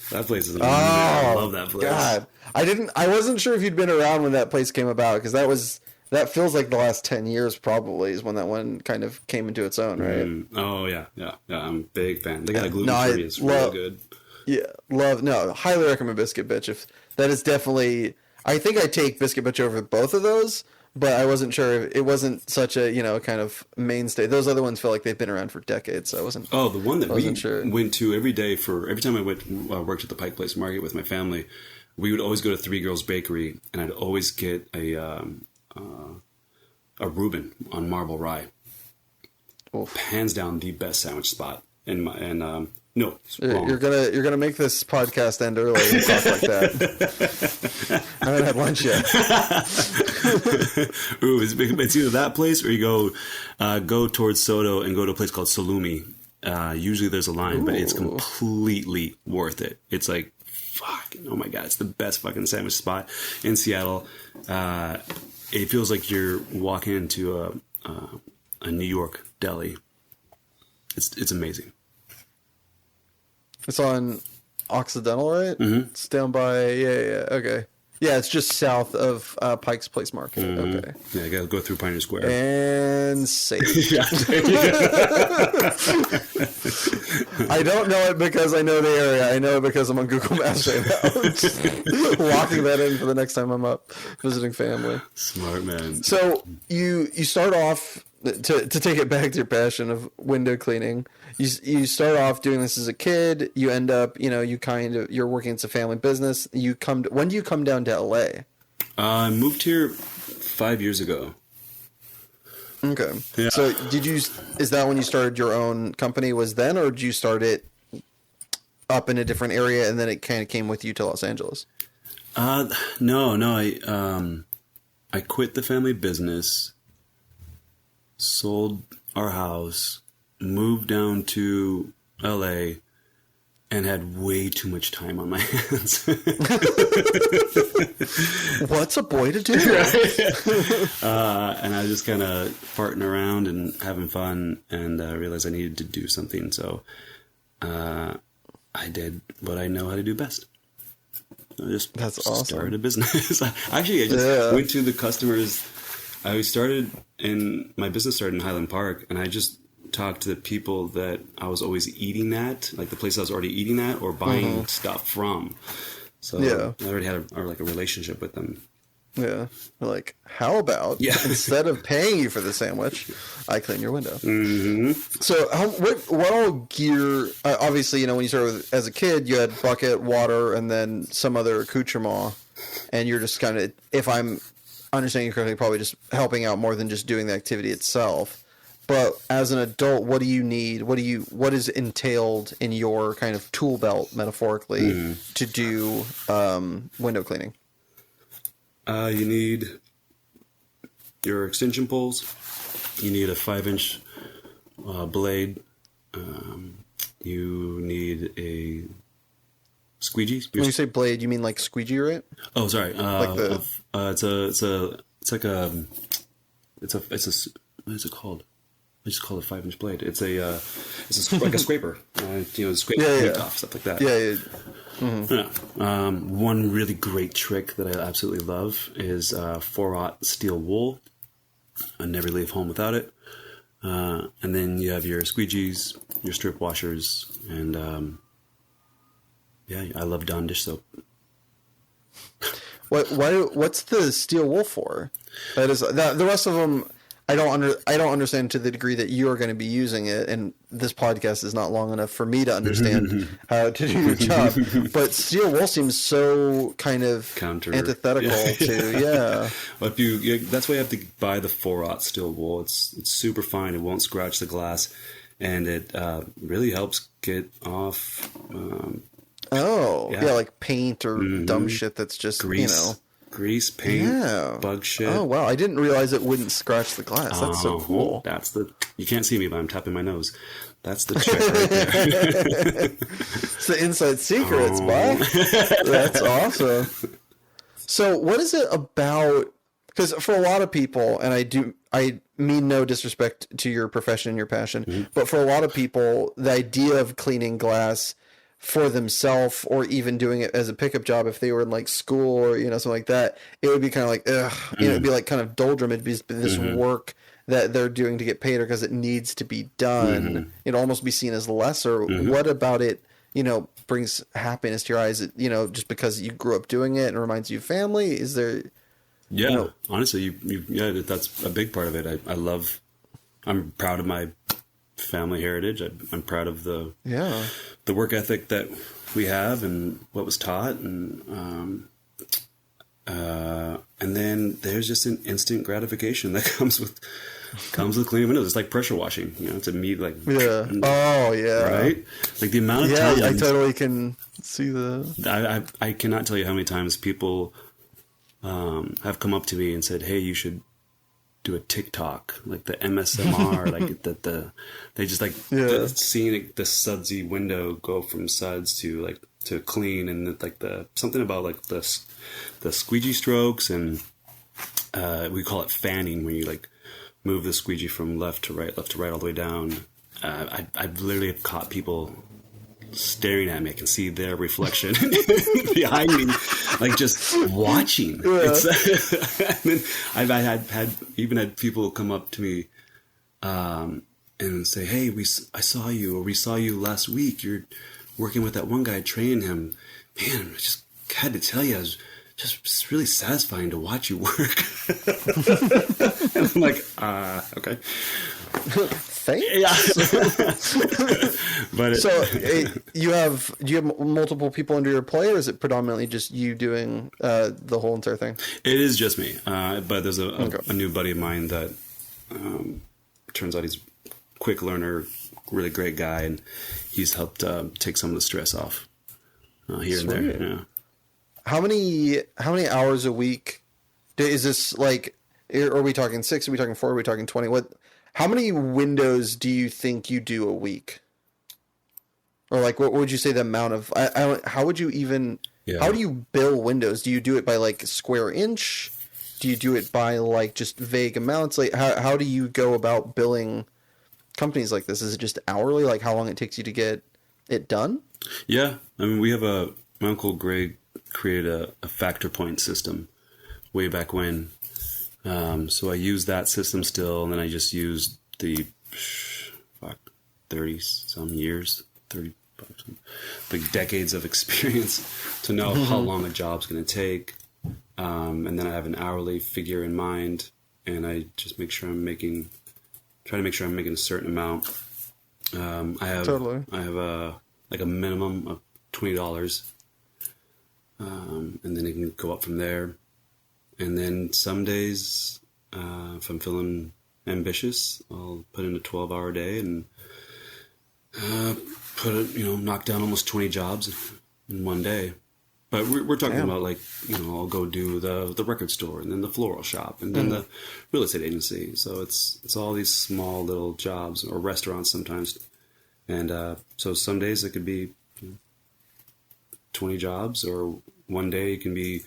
Speaker 2: That place is amazing. I love that place.
Speaker 1: God. I wasn't sure if you'd been around when that place came about, because that feels like the last 10 years probably is when that one kind of came into its own, right?
Speaker 2: Oh, yeah. I'm a big fan. They got a gluten-free. It's really good.
Speaker 1: Yeah, highly recommend Biscuit Bitch. If that is definitely... I think I take Biscuit Bitch over both of those, but I wasn't sure if it wasn't such a, kind of mainstay. Those other ones feel like they've been around for decades, so I wasn't...
Speaker 2: Oh, the one that we
Speaker 1: sure.
Speaker 2: went to every day every time I worked at the Pike Place Market with my family, we would always go to Three Girls Bakery, and I'd always get a Reuben on Marble Rye.
Speaker 1: Oof.
Speaker 2: Hands down the best sandwich spot. No,
Speaker 1: you're gonna make this podcast end early and talk like that. I haven't had lunch yet.
Speaker 2: Ooh, it's either that place or you go towards Soto and go to a place called Salumi. Usually there's a line, but it's completely worth it. It's like, oh my God, it's the best fucking sandwich spot in Seattle. It feels like you're walking into a New York deli. It's amazing.
Speaker 1: It's on Occidental, right?
Speaker 2: Mm-hmm.
Speaker 1: It's down by okay. Yeah, it's just south of Pike's Place Market. Mm-hmm. Okay.
Speaker 2: Yeah, you gotta go through Pioneer Square.
Speaker 1: And safe. I don't know it because I know the area. I know it because I'm on Google Maps right now. Locking that in for the next time I'm up visiting family.
Speaker 2: Smart man.
Speaker 1: So you start off to take it back to your passion of window cleaning. You start off doing this as a kid. You end up, you're working as a family business. When do you come down to LA?
Speaker 2: I moved here 5 years ago.
Speaker 1: Okay.
Speaker 2: Yeah.
Speaker 1: So is that when you started your own company was then, or did you start it up in a different area and then it kind of came with you to Los Angeles?
Speaker 2: No. I quit the family business, sold our house, moved down to LA, and had way too much time on my hands.
Speaker 1: What's a boy to do?
Speaker 2: And I was just kind of farting around and having fun, and realized I needed to do something. So I I did what I know how to do best. I just
Speaker 1: That's awesome.
Speaker 2: started a business. Actually, I just went to the customers. My business started in Highland Park, and I just talked to the people that I was always eating at, like the place I was already eating at or buying stuff from. So I already had a relationship with them.
Speaker 1: Yeah. Like, how about instead of paying you for the sandwich, I clean your window? Mm-hmm. So what all gear, obviously, when you started as a kid, you had bucket, water, and then some other accoutrement. And you're just kind of, if I'm understanding you correctly, probably just helping out more than just doing the activity itself. But as an adult, what do you need? What is entailed in your kind of tool belt, metaphorically, to do window cleaning?
Speaker 2: You need your extension poles. You need a 5-inch blade. You need a squeegee.
Speaker 1: When you say blade, you mean like squeegee, right?
Speaker 2: Oh, sorry. What is it called? I just call it a 5-inch blade. It's like a scraper. Scrape paint off, stuff like that. Yeah. Mm-hmm. One really great trick that I absolutely love is 4/0 steel wool. I never leave home without it. And then you have your squeegees, your strip washers, and I love Dawn dish soap.
Speaker 1: What's the steel wool for? The rest of them. I don't understand to the degree that you are going to be using it, and this podcast is not long enough for me to understand how to do your job. But steel wool seems so kind of antithetical to
Speaker 2: Well, that's why you have to buy the 4/0 steel wool. It's super fine. It won't scratch the glass, and it really helps get off.
Speaker 1: Like paint or dumb shit that's just
Speaker 2: grease, paint, bug shit.
Speaker 1: Oh wow! I didn't realize it wouldn't scratch the glass. That's so cool.
Speaker 2: You can't see me, but I'm tapping my nose. That's the trick right there.
Speaker 1: It's the inside secrets, bud. That's awesome. So, what is it about? Because for a lot of people, and I mean no disrespect to your profession and your passion, but for a lot of people, the idea of cleaning glass for themselves, or even doing it as a pickup job if they were in like school or something like that, it would be kind of like it'd be like kind of doldrum. It'd be this work that they're doing to get paid, or because it needs to be done. It'd almost be seen as lesser. What about it brings happiness to your eyes? Just because you grew up doing it and reminds you of family? Is there
Speaker 2: honestly, that's a big part of it. I'm proud of my family heritage. I'm proud of the work ethic that we have and what was taught, and then there's just an instant gratification that comes with cleaning windows. It's like pressure washing, to me, like right, like the amount of time.
Speaker 1: I totally can see the.
Speaker 2: I cannot tell you how many times people have come up to me and said, "Hey, you should do a TikTok, like the MSMR, like they just like seeing the sudsy window go from suds to clean, and like something about like the squeegee strokes, and we call it fanning, when you like move the squeegee from left to right all the way down. I've literally caught people staring at me. I can see their reflection behind me, like just watching. And then I've had people come up to me and say, "Hey, I saw you, or we saw you last week. You're working with that one guy, training him. Man, I just had to tell you, it's just really satisfying to watch you work." And I'm like, okay.
Speaker 1: Thanks.
Speaker 2: But
Speaker 1: do you have multiple people under your play, or is it predominantly just you doing the whole entire thing?
Speaker 2: It is just me, but there's a new buddy of mine that turns out he's a quick learner, really great guy, and he's helped take some of the stress off here and there. Yeah.
Speaker 1: How many hours a week is this? Like, are we talking 6? Are we talking 4? Are we talking 20? How many windows do you think you do a week? Or like, what would you say the amount of? How would you even? Yeah. How do you bill windows? Do you do it by like square inch? Do you do it by like just vague amounts? Like, how do you go about billing companies like this? Is it just hourly? Like, how long it takes you to get it done?
Speaker 2: Yeah. I mean, my Uncle Greg created a factor point system way back when. So I used that system still, and then I just used the 30 some years, 30 like decades of experience to know how long a job's going to take. And then I have an hourly figure in mind, and I just make sure try to make sure I'm making a certain amount. I have like a minimum of $20, and then it can go up from there. And then some days, if I'm feeling ambitious, I'll put in a 12-hour day and knock down almost 20 jobs in one day. But we're talking about like, I'll go do the record store, and then the floral shop, and then the real estate agency. So it's all these small little jobs, or restaurants sometimes. And so some days it could be 20 jobs, or one day it can be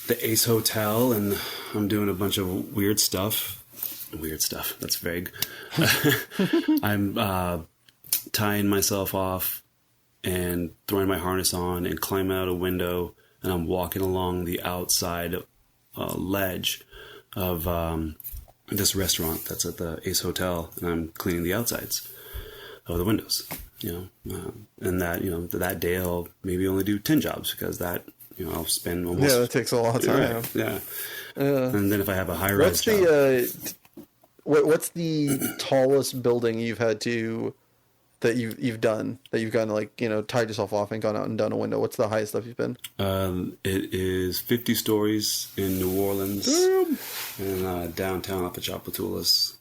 Speaker 2: the Ace Hotel, and I'm doing a bunch of weird stuff. Weird stuff. That's vague. I'm tying myself off and throwing my harness on and climbing out a window, and I'm walking along the outside ledge of this restaurant that's at the Ace Hotel, and I'm cleaning the outsides of the windows. And that day I'll maybe only do 10 jobs, because that. I'll spend almost...
Speaker 1: Yeah, that takes a lot of time.
Speaker 2: Right, yeah. And then if I have a high-rise job...
Speaker 1: What's the tallest building you've had to... that you've done? That you've gone, tied yourself off and gone out and done a window? What's the highest stuff you've been?
Speaker 2: It is 50 stories in New Orleans. And downtown off of Chapultepec.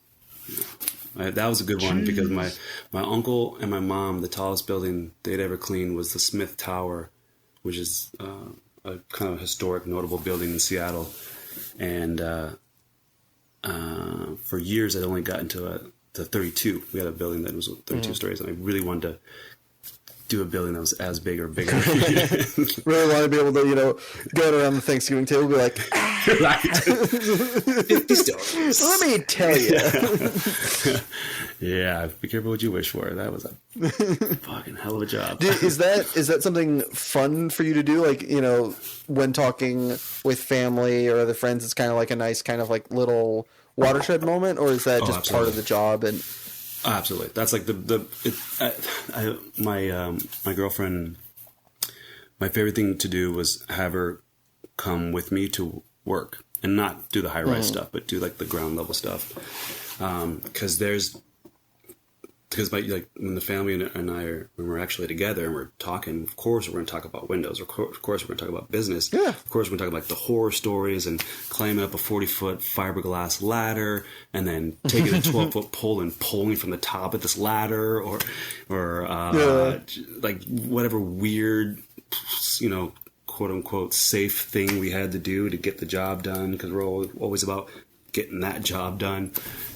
Speaker 2: That was a good one, because my uncle and my mom, the tallest building they'd ever cleaned was the Smith Tower, which is... a kind of historic, notable building in Seattle. And for years, I'd only gotten to 32. We had a building that was 32 stories, and I really wanted to do a building that was as big or bigger.
Speaker 1: Really want to be able to, go around the Thanksgiving table and be like,
Speaker 2: right. 50 stories.
Speaker 1: Let me tell you.
Speaker 2: Yeah, be careful what you wish for. That was a fucking hell of a job.
Speaker 1: Is that something fun for you to do? Like, when talking with family or other friends, it's kind of like a nice kind of like little watershed moment, or is that just
Speaker 2: absolutely.
Speaker 1: part of the job? And
Speaker 2: absolutely, that's like my girlfriend. My favorite thing to do was have her come with me to work, and not do the high rise stuff, but do like the ground level stuff. Because when the family and I when we're actually together and we're talking, of course we're going to talk about windows. Of course we're going to talk about business.
Speaker 1: Yeah.
Speaker 2: Of course we're going to talk about the horror stories and climbing up a 40-foot fiberglass ladder, and then taking a 12-foot pole and pulling from the top of this ladder, or like whatever weird, quote unquote safe thing we had to do to get the job done, because we're always about getting that job done.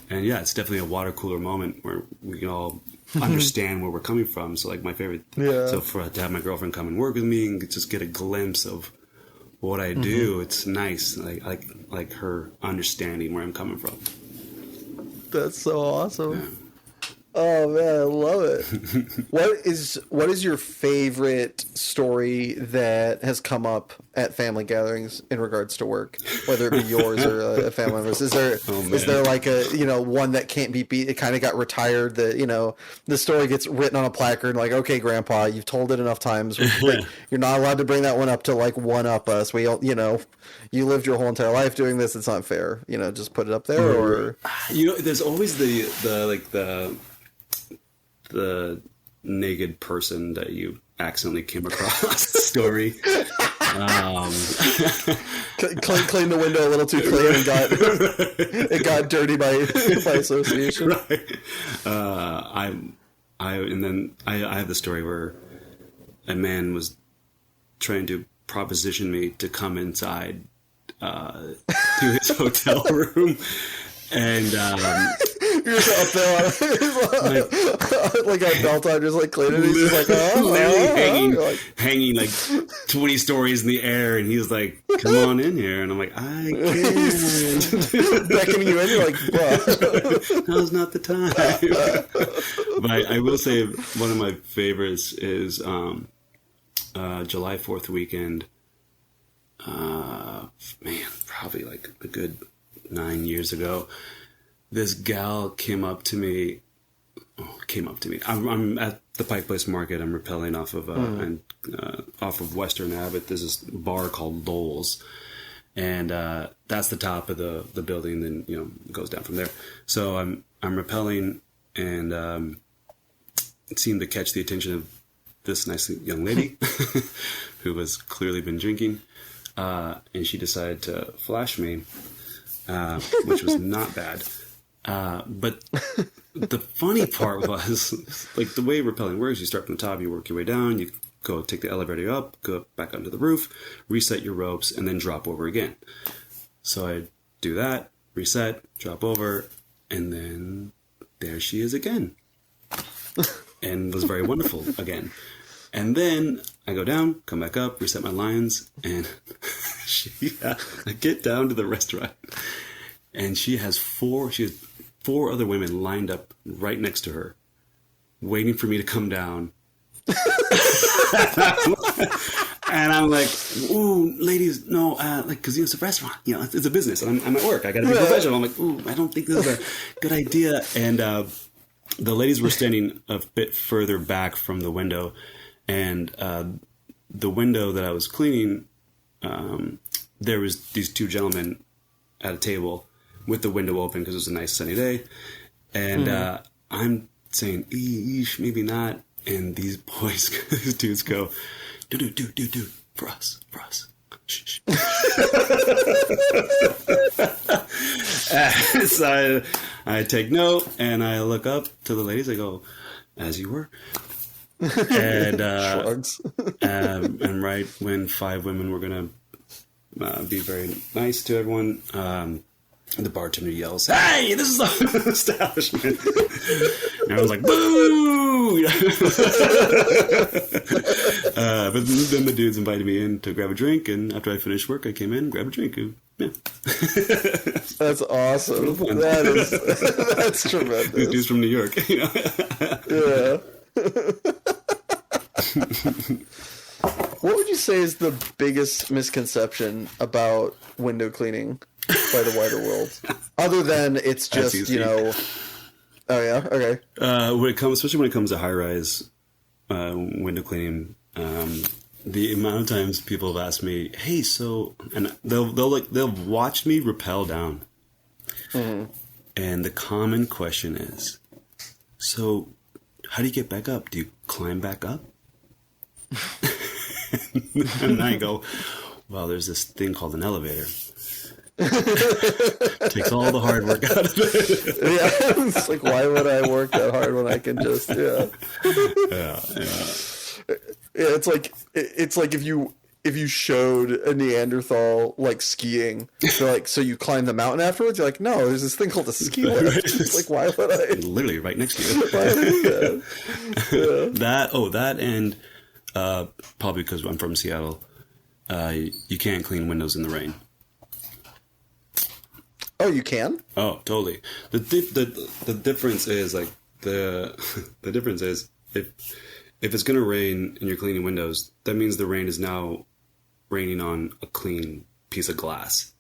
Speaker 2: And yeah, it's definitely a water cooler moment where we can all understand where we're coming from. So like my favorite, so to have my girlfriend come and work with me and just get a glimpse of what I do, it's nice. Like her understanding where I'm coming from.
Speaker 1: That's so awesome.
Speaker 2: Yeah.
Speaker 1: Oh man, I love it. What is your favorite story that has come up at family gatherings in regards to work, whether it be yours or a family member's? Is there like a one that can't be beat? It kind of got retired. That the story gets written on a placard, like, okay, Grandpa, you've told it enough times. Like, you're not allowed to bring that one up to like one up us. We you lived your whole entire life doing this. It's not fair. Just put it up there. Or
Speaker 2: there's always the naked person that you accidentally came across story.
Speaker 1: Cleaned the window a little too clean and it got dirty by association.
Speaker 2: Right. I have the story where a man was trying to proposition me to come inside to his hotel room. And
Speaker 1: you're just up there like a belt on, just like cleaning. He's just like,
Speaker 2: hanging like 20 stories in the air, and he's like, "Come on in here," and I'm like, "I can't."
Speaker 1: Beckoning you in, you're like, "Bro,
Speaker 2: now's not the time." But I will say one of my favorites is July 4th weekend. Man, probably like a good 9 years ago. This gal came up to me. I'm at the Pike Place Market. I'm rappelling off of off of Western Ave. There's this bar called Lowell's, and that's the top of the building. Then it goes down from there. So I'm rappelling, and it seemed to catch the attention of this nice young lady who was clearly been drinking, and she decided to flash me, which was not bad. But the funny part was, like, the way rappelling works, you start from the top, you work your way down, you go take the elevator up, go back onto the roof, reset your ropes, and then drop over again. So I do that, reset, drop over, and then there she is again. And was very wonderful again. And then I go down, come back up, reset my lines, and I get down to the restaurant, and she has four other women lined up right next to her, waiting for me to come down. And I'm like, ooh, ladies, no, because it's a restaurant, it's a business, and I'm at work. I got to be professional. I'm like, ooh, I don't think this is a good idea. And the ladies were standing a bit further back from the window, and the window that I was cleaning, there was these two gentlemen at a table with the window open because it was a nice sunny day. And I'm saying, eesh, maybe not. And these dudes go, dude, for us. Shh. So I take note, and I look up to the ladies. I go, as you were. And and right when 5 women were going to be very nice to everyone, the bartender yells, "Hey, this is the establishment!" And I was like, "Boo!" But then the dudes invited me in to grab a drink, and after I finished work, I came in, grabbed a drink. Yeah.
Speaker 1: That's awesome. That's tremendous.
Speaker 2: These dudes from New York.
Speaker 1: Yeah. What would you say is the biggest misconception about window cleaning by the wider world? Other than it's just, oh yeah, okay.
Speaker 2: Especially when it comes to high-rise window cleaning, the amount of times people have asked me, "Hey, so," and they'll watch me rappel down, and the common question is, "So, how do you get back up? Do you climb back up?" And I go, "Well, there's this thing called an elevator. Takes all the hard work out of it."
Speaker 1: Yeah, it's like, why would I work that hard when I can just
Speaker 2: Yeah.
Speaker 1: Yeah, it's like if you showed a Neanderthal like skiing, they're like, so you climb the mountain afterwards? You're like, no, there's this thing called a ski lift. It's like, why would I?
Speaker 2: Literally right next to you.
Speaker 1: Why would I do that? Yeah.
Speaker 2: That and probably because I'm from Seattle, you can't clean windows in the rain.
Speaker 1: Oh, you can?
Speaker 2: Oh, totally. The difference is like the difference is if it's going to rain and you're cleaning windows, that means the rain is now raining on a clean piece of glass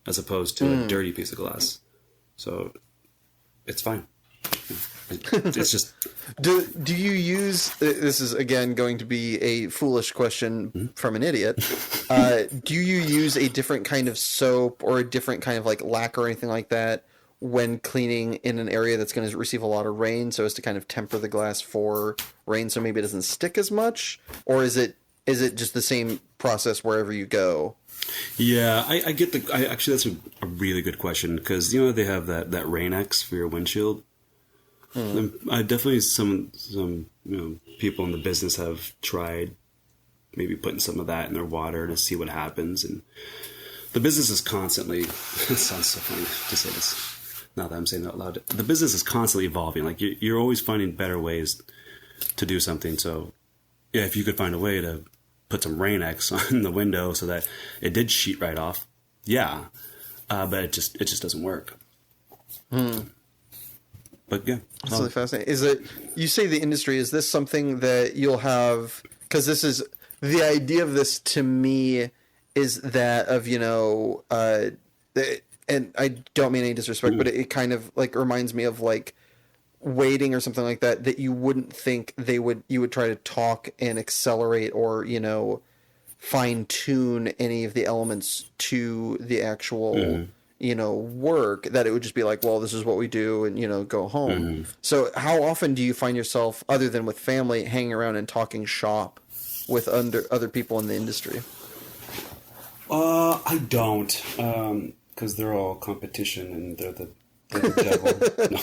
Speaker 2: as opposed to a dirty piece of glass. So it's fine. It's just...
Speaker 1: Do you use... This is, again, going to be a foolish question from an idiot. Do you use a different kind of soap or a different kind of like lacquer or anything like that when cleaning in an area that's going to receive a lot of rain so as to kind of temper the glass for rain so maybe it doesn't stick as much? Or is it just the same process wherever you go?
Speaker 2: Yeah, I get actually, that's a really good question because, they have that Rain X for your windshield. I definitely some people in the business have tried maybe putting some of that in their water to see what happens, and the business is constantly it sounds so funny to say this now that I'm saying it out loud. The business is constantly evolving. Like you're always finding better ways to do something. So yeah, if you could find a way to put some Rain X on the window so that it did sheet right off, yeah, but it just doesn't work. But yeah.
Speaker 1: That's really fascinating. Is it, you say the industry, is this something that you'll have, because this is, the idea of this to me is that of, and I don't mean any disrespect, but it kind of like reminds me of like waiting or something like that, that you wouldn't think you would try to talk and accelerate or, fine tune any of the elements to the actual, work, that it would just be like, well, this is what we do and, go home. So how often do you find yourself, other than with family, hanging around and talking shop with other people in the industry?
Speaker 2: I don't, because they're all competition and they're the devil. No.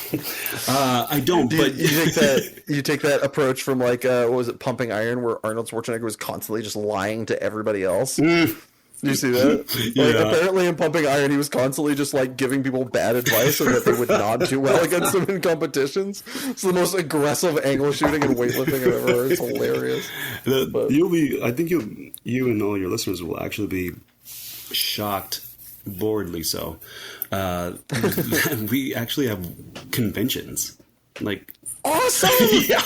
Speaker 2: I don't. But
Speaker 1: you take that approach from like what was it, Pumping Iron, where Arnold Schwarzenegger was constantly just lying to everybody else. Do you see that?
Speaker 2: Yeah.
Speaker 1: Like, apparently in Pumping Iron, he was constantly just like giving people bad advice so that they would not do well against him in competitions. It's the most aggressive angle shooting and weightlifting I've ever heard. It's hilarious.
Speaker 2: I think you and all your listeners will actually be shocked, boredly so. We actually have conventions. Like,
Speaker 1: awesome!
Speaker 2: Yeah,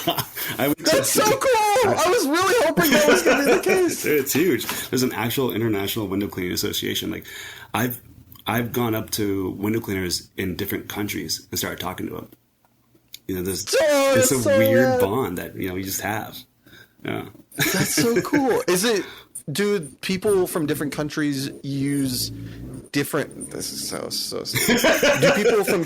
Speaker 1: That's so cool! I was really hoping that was going to be the case.
Speaker 2: It's huge. There's an actual international window cleaning association. Like, I've gone up to window cleaners in different countries and started talking to them. It's a so weird bond that you just have. Yeah,
Speaker 1: that's so cool. Do people from different countries use different? This is so. Do people from?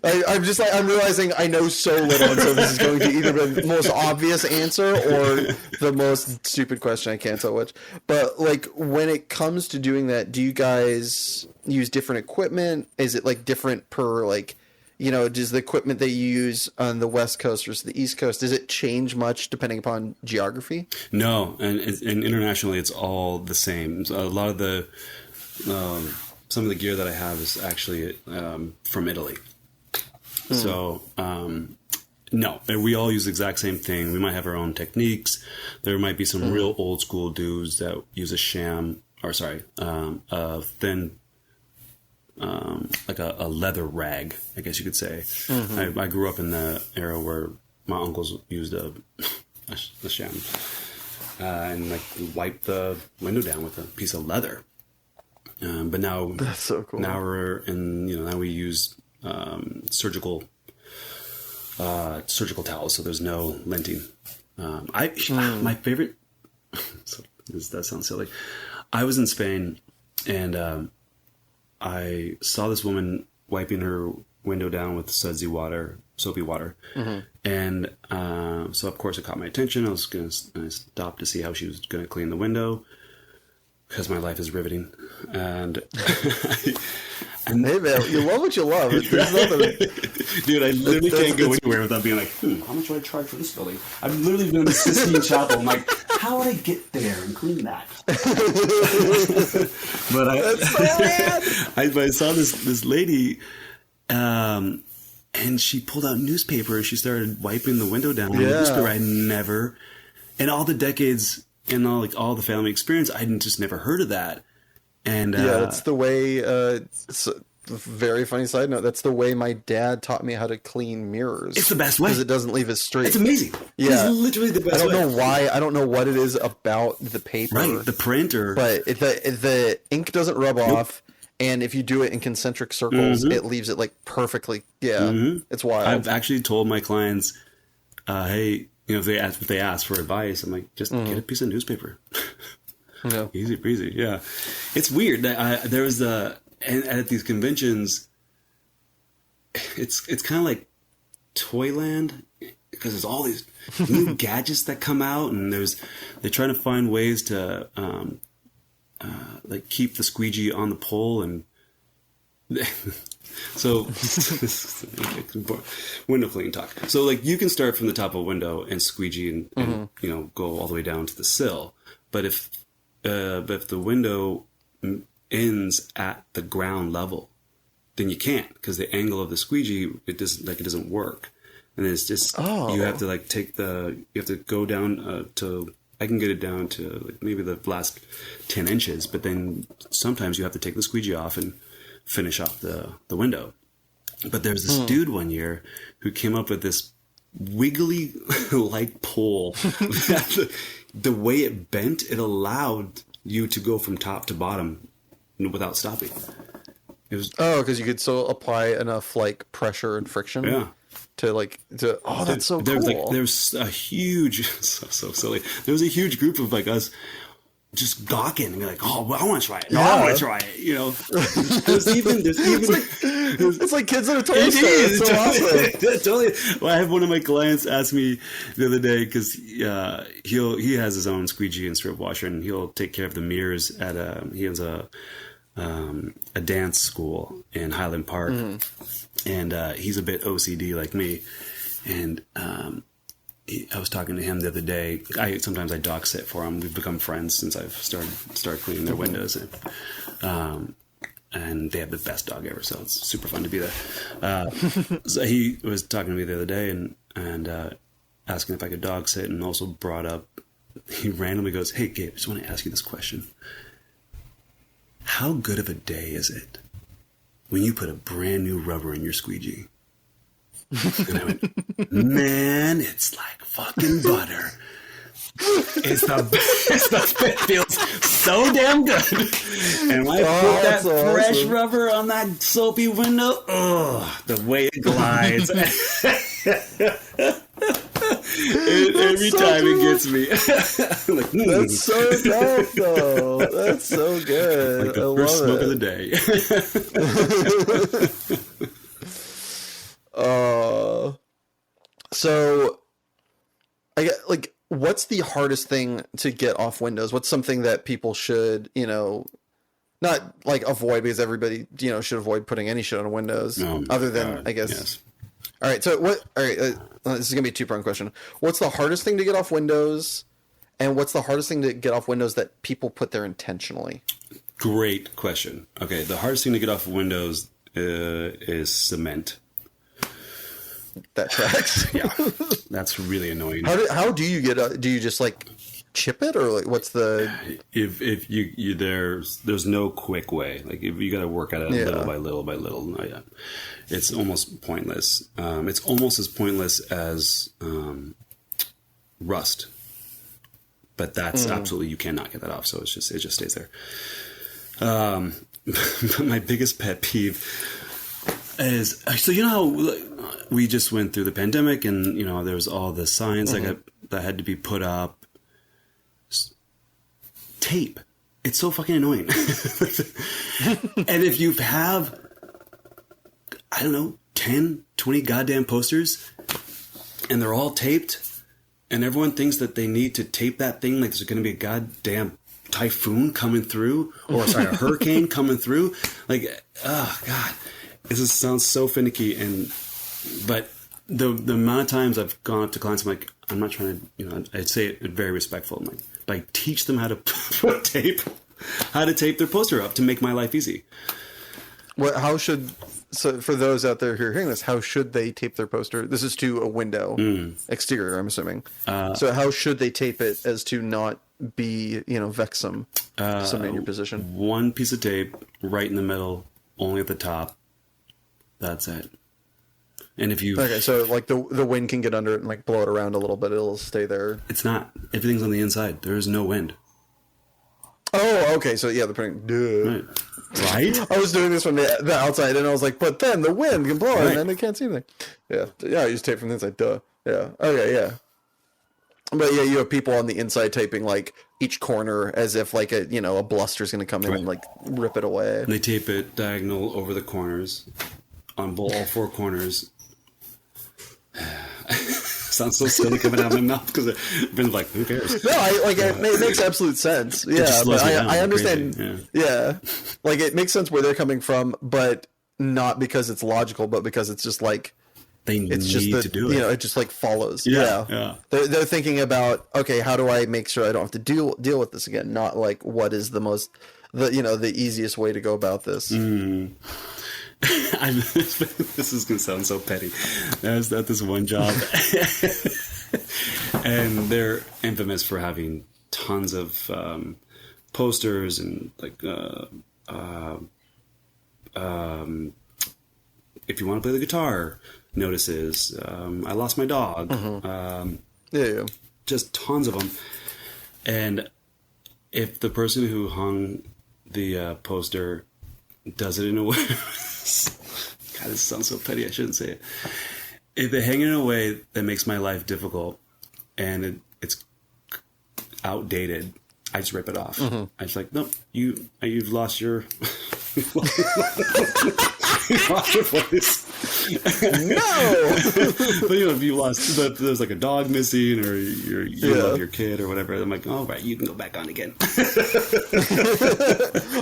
Speaker 1: I'm realizing I know so little, and so this is going to either be the most obvious answer or the most stupid question. I can't tell which. But like, when it comes to doing that, do you guys use different equipment? Is it like different per like? Does the equipment they use on the West Coast versus the East Coast, does it change much depending upon geography?
Speaker 2: No, and internationally it's all the same. So a lot of the some of the gear that I have is actually from Italy. So no, we all use the exact same thing. We might have our own techniques. There might be some real old school dudes that use a thin. Like a leather rag, I guess you could say. I grew up in the era where my uncles used a sham and like wipe the window down with a piece of leather. But now
Speaker 1: that's so cool.
Speaker 2: Now now we use surgical towels, so there's no linting. My favorite. That sounds silly. I was in Spain and. I saw this woman wiping her window down with soapy water. And so, of course, it caught my attention. I was going to stop to see how she was going to clean the window because my life is riveting. And hey,
Speaker 1: man, you love what you love. There's nothing.
Speaker 2: Dude, I literally can't go anywhere without being like, how much would I charge for this building? I'm literally doing the Sistine Chapel. I'm like, how would I get there and clean that? But I saw this lady, and she pulled out newspaper and she started wiping the window down with newspaper. I never, in all the decades and all the family experience, I just never heard of that. And
Speaker 1: that's the way. Very funny side note. That's the way my dad taught me how to clean mirrors.
Speaker 2: It's the best way
Speaker 1: because it doesn't leave a streak.
Speaker 2: It's amazing.
Speaker 1: Yeah,
Speaker 2: it's literally the best.
Speaker 1: I don't know why. I don't know what it is about the paper,
Speaker 2: right? The printer,
Speaker 1: but the ink doesn't rub off, and if you do it in concentric circles, it leaves it like perfectly. Yeah, it's wild.
Speaker 2: I've actually told my clients, "Hey, if they ask for advice, I'm like, just get a piece of newspaper."
Speaker 1: Yeah.
Speaker 2: Easy breezy. Yeah, it's weird that there was and at these conventions, it's kind of like Toyland because there's all these new gadgets that come out, and they're trying to find ways to like keep the squeegee on the pole, and so window cleaning talk. So like you can start from the top of a window and squeegee and go all the way down to the sill, but if the window ends at the ground level, then you can't because the angle of the squeegee it doesn't work, and it's just you have to go down to I can get it down to like maybe the last 10 inches, but then sometimes you have to take the squeegee off and finish off the window. But there's this dude one year who came up with this wiggly like pole. The way it bent, it allowed you to go from top to bottom without stopping. It was
Speaker 1: because you could still apply enough like pressure and friction.
Speaker 2: Yeah.
Speaker 1: That's so
Speaker 2: there's
Speaker 1: cool.
Speaker 2: there's a huge so silly. There was a huge group of like us just gawking and be like, oh, well, I want to try it. No, I want to try it. You know, there's even
Speaker 1: it's like kids at a toy store. It's so awesome.
Speaker 2: Totally. Well, I had one of my clients ask me the other day because he has his own squeegee and strip washer, and he'll take care of the mirrors at he has a dance school in Highland Park, and he's a bit OCD like me, and I was talking to him the other day. Sometimes I dog sit for him. We've become friends since I've started cleaning their windows, and they have the best dog ever. So it's super fun to be there. So he was talking to me the other day and asking if I could dog sit, and also brought up. He randomly goes, "Hey, Gabe, I just want to ask you this question. How good of a day is it when you put a brand new rubber in your squeegee?" And I went, "Man, it's like fucking butter. It feels so damn good." And when I put that fresh rubber on that soapy window, the way it glides. Every time it gets me. Like,
Speaker 1: That's so dope, though. That's so good.
Speaker 2: Like the first smoke of the day.
Speaker 1: So I get like, what's the hardest thing to get off Windows? What's something that people should, not like avoid, because everybody, should avoid putting any shit on Windows other than, I guess. Yes. All right. So all right. This is going to be a two-pronged question. What's the hardest thing to get off Windows, and what's the hardest thing to get off Windows that people put there intentionally?
Speaker 2: Great question. Okay. The hardest thing to get off Windows is cement.
Speaker 1: That tracks.
Speaker 2: Yeah, that's really annoying.
Speaker 1: How do you get? Do you just like chip it, or like what's the?
Speaker 2: If you there's no quick way. Like if you got to work at it little by little by little. No, yeah, it's almost pointless. It's almost as pointless as rust. But that's absolutely, you cannot get that off. So it just stays there. My biggest pet peeve is, so how we just went through the pandemic, and there was all the signs that had to be put up. Tape. It's so fucking annoying. And if you have, I don't know, 10, 20 goddamn posters, and they're all taped, and everyone thinks that they need to tape that thing like there's going to be a goddamn typhoon coming through, or a hurricane coming through. Like, oh God. This sounds so finicky, but the amount of times I've gone up to clients, I'm like, I'm not trying to, I'd say it very respectful. I'm like, teach them how to put tape, how to tape their poster up to make my life easy.
Speaker 1: So for those out there who are hearing this, how should they tape their poster? This is to a window exterior, I'm assuming. So how should they tape it as to not be, vex somebody in your position?
Speaker 2: One piece of tape right in the middle, only at the top. That's it. And if you...
Speaker 1: Okay, so like the wind can get under it and like blow it around a little bit, it'll stay there.
Speaker 2: It's not. Everything's on the inside. There is no wind.
Speaker 1: Oh, okay. So yeah, they're putting...
Speaker 2: Right?
Speaker 1: I was doing this from the outside, and I was like, but then the wind can blow it, and then they can't see anything. Yeah. Yeah, I use tape from the inside. Duh. Yeah. Okay, yeah. But yeah, you have people on the inside taping like each corner as if like a bluster's going to come in and like rip it away.
Speaker 2: And they tape it diagonal over the corners. On all four corners. Sounds so silly coming out of my mouth because I've been like, who cares?
Speaker 1: No, it makes absolute sense. Yeah, but I understand. Yeah, like it makes sense where they're coming from, but not because it's logical, but because it's just like
Speaker 2: it's need to do it.
Speaker 1: It just like follows. Yeah. They're thinking about, okay, how do I make sure I don't have to deal with this again? Not like what is the easiest way to go about this.
Speaker 2: This is going to sound so petty. I was at this one job, and they're infamous for having tons of posters and like if you want to play the guitar, notices. I lost my dog.
Speaker 1: Yeah.
Speaker 2: Just tons of them. And if the person who hung the poster does it in a way... God, this sounds so petty, I shouldn't say it. If they hang it in a way that makes my life difficult and it's outdated, I just rip it off. I just like, nope, you've lost your... you've lost your voice.
Speaker 1: No!
Speaker 2: But if you lost, but there's like a dog missing, or you love your kid or whatever, I'm like, all right, you can go back on again.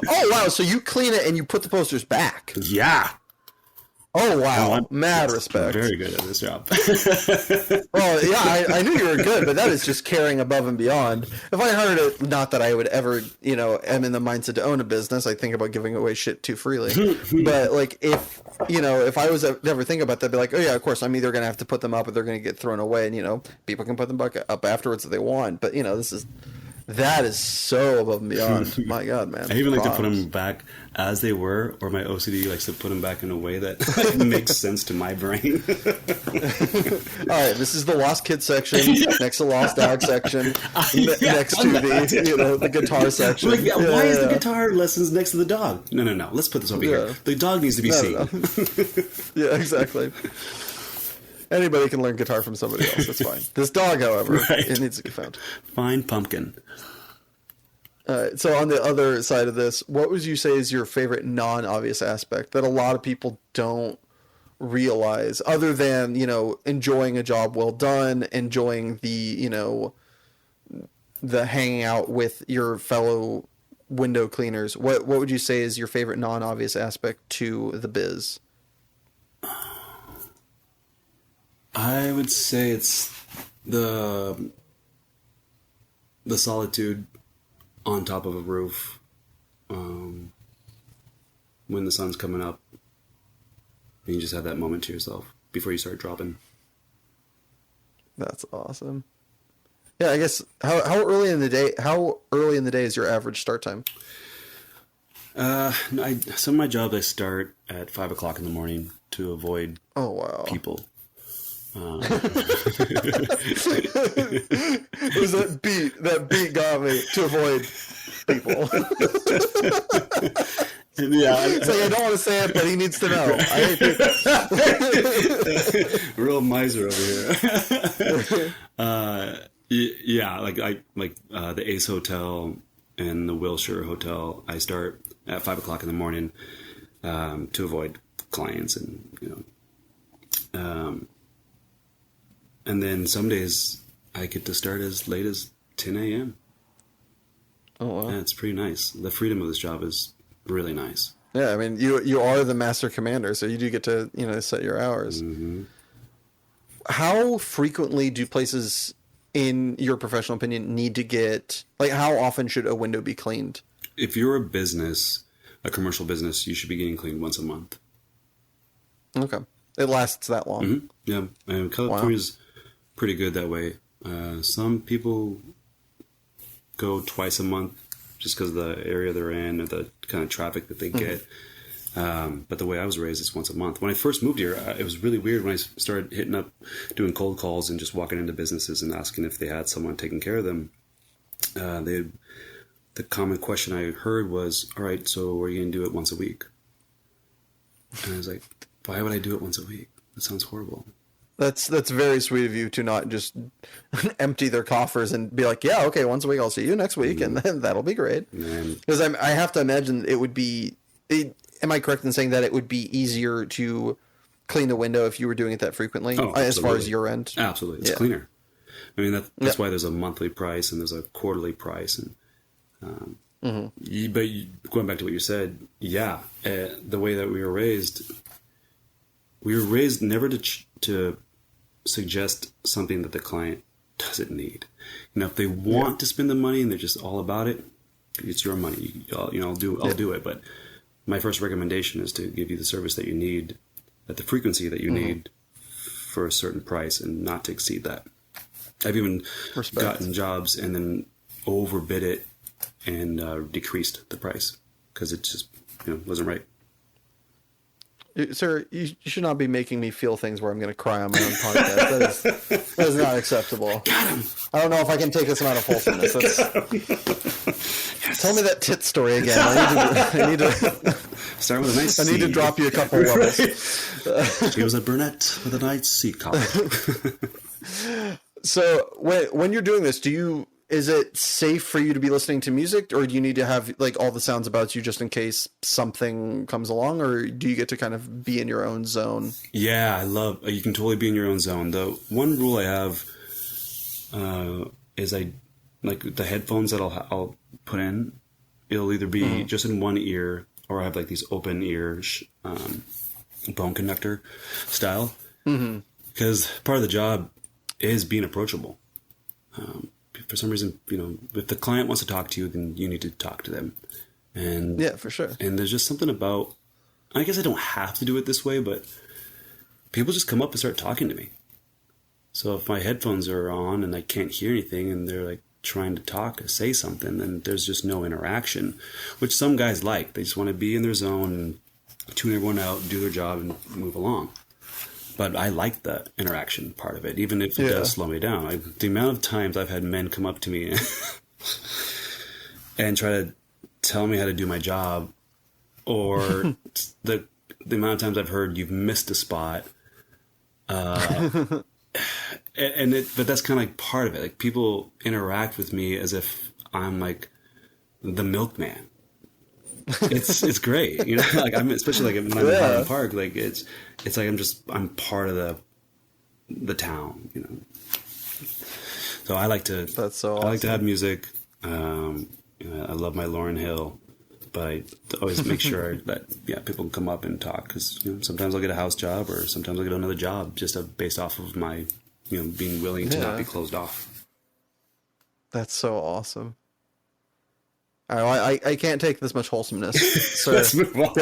Speaker 1: Oh wow! So you clean it and you put the posters back?
Speaker 2: Yeah.
Speaker 1: Oh wow! Mad respect.
Speaker 2: Very good at this job.
Speaker 1: Well, yeah, I knew you were good, but that is just caring above and beyond. If I heard it, not that I would ever, am in the mindset to own a business, I think about giving away shit too freely. But like, if I was to ever think about that, I'd be like, oh yeah, of course, I'm either going to have to put them up or they're going to get thrown away, and people can put them back up afterwards if they want. But that is so above and beyond. My God, man.
Speaker 2: I even like to put them back as they were, or my OCD likes to put them back in a way that makes sense to my brain.
Speaker 1: All right, this is the Lost Kid section, next to Lost Dog section, next to the guitar section.
Speaker 2: Like, why is the guitar lessons next to the dog? No. Let's put this over here. The dog needs to be seen.
Speaker 1: No. Yeah, exactly. Anybody can learn guitar from somebody else. That's fine. This dog, however, it needs to be found.
Speaker 2: Fine pumpkin.
Speaker 1: So on the other side of this, what would you say is your favorite non-obvious aspect that a lot of people don't realize, other than, enjoying a job well done, enjoying the hanging out with your fellow window cleaners? What would you say is your favorite non-obvious aspect to the biz?
Speaker 2: I would say it's the solitude on top of a roof when the sun's coming up, and you just have that moment to yourself before you start dropping.
Speaker 1: That's awesome. Yeah, I guess how early in the day is your average start time?
Speaker 2: Some of my jobs I start at 5 o'clock in the morning to avoid people.
Speaker 1: It was that beat got me to avoid people.
Speaker 2: Yeah,
Speaker 1: it's like, I don't want to say it, but he needs to know. I hate people.
Speaker 2: Real miser over here. Yeah, like the Ace Hotel and the Wilshire Hotel. I start at 5 o'clock in the morning to avoid clients, and and then some days I get to start as late as 10 a.m.
Speaker 1: Oh, wow.
Speaker 2: Yeah, it's pretty nice. The freedom of this job is really nice.
Speaker 1: Yeah, I mean, you are the master commander, so you do get to, set your hours.
Speaker 2: Mm-hmm.
Speaker 1: How frequently do places, in your professional opinion, need to get, how often should a window be cleaned?
Speaker 2: If you're a business, a commercial business, you should be getting cleaned once a month.
Speaker 1: Okay. It lasts that long?
Speaker 2: Mm-hmm. Yeah, and California's pretty good that way. Some people go twice a month just because of the area they're in or the kind of traffic that they get. But the way I was raised, it's once a month. When I first moved here, it was really weird when I started hitting up, doing cold calls and just walking into businesses and asking if they had someone taking care of them. The common question I heard was, all right, so are you going to do it once a week? And I was like, why would I do it once a week? That sounds horrible.
Speaker 1: That's very sweet of you to not just empty their coffers and be like, yeah, okay, once a week, I'll see you next week, and then that'll be great. Because I have to imagine it would be... am I correct in saying that it would be easier to clean the window if you were doing it that frequently, as far as your end?
Speaker 2: Absolutely. It's cleaner. I mean, that's why there's a monthly price and there's a quarterly price. And but going back to what you said, the way that we were raised never to suggest something that the client doesn't need. If they want to spend the money and they're just all about it, it's your money. I'll do it. But my first recommendation is to give you the service that you need at the frequency that you need for a certain price and not to exceed that. I've even gotten jobs and then overbid it and decreased the price because it just wasn't right.
Speaker 1: Sir, you should not be making me feel things where I'm going to cry on my own podcast. That is not acceptable.
Speaker 2: Got him.
Speaker 1: I don't know if I can take this amount of wholesomeness.
Speaker 2: Yes.
Speaker 1: Tell me that tit story again. I need to
Speaker 2: Start with a nice
Speaker 1: I need to
Speaker 2: C.
Speaker 1: drop you a couple levels.
Speaker 2: She was a brunette with a nice C collar.
Speaker 1: So when you're doing this, is it safe for you to be listening to music, or do you need to have like all the sounds about you just in case something comes along, or do you get to kind of be in your own zone?
Speaker 2: Yeah, I love. You can totally be in your own zone. The one rule I have is I like the headphones that I'll put in. It'll either be just in one ear, or I have like these open ear bone conductor style. Because part of the job is being approachable. For some reason, if the client wants to talk to you, then you need to talk to them. And
Speaker 1: yeah, for sure.
Speaker 2: And there's just something about, I guess I don't have to do it this way, but people just come up and start talking to me. So if my headphones are on and I can't hear anything and they're like trying to talk or say something, then there's just no interaction, which some guys like. They just want to be in their zone and tune everyone out, do their job, and move along. But I like the interaction part of it, even if it does slow me down. The amount of times I've had men come up to me and try to tell me how to do my job, or the amount of times I've heard you've missed a spot. But that's kind of like part of it. Like people interact with me as if I'm like the milkman. It's great, like I'm especially like in Highland Park, like it's like I'm part of the town, So I like to
Speaker 1: That's so awesome.
Speaker 2: I like to have music. I love my Lauryn Hill, but I always make sure that people can come up and talk, because sometimes I'll get a house job, or sometimes I'll get another job just based off of my being willing to not be closed off.
Speaker 1: That's so awesome. I can't take this much wholesomeness. So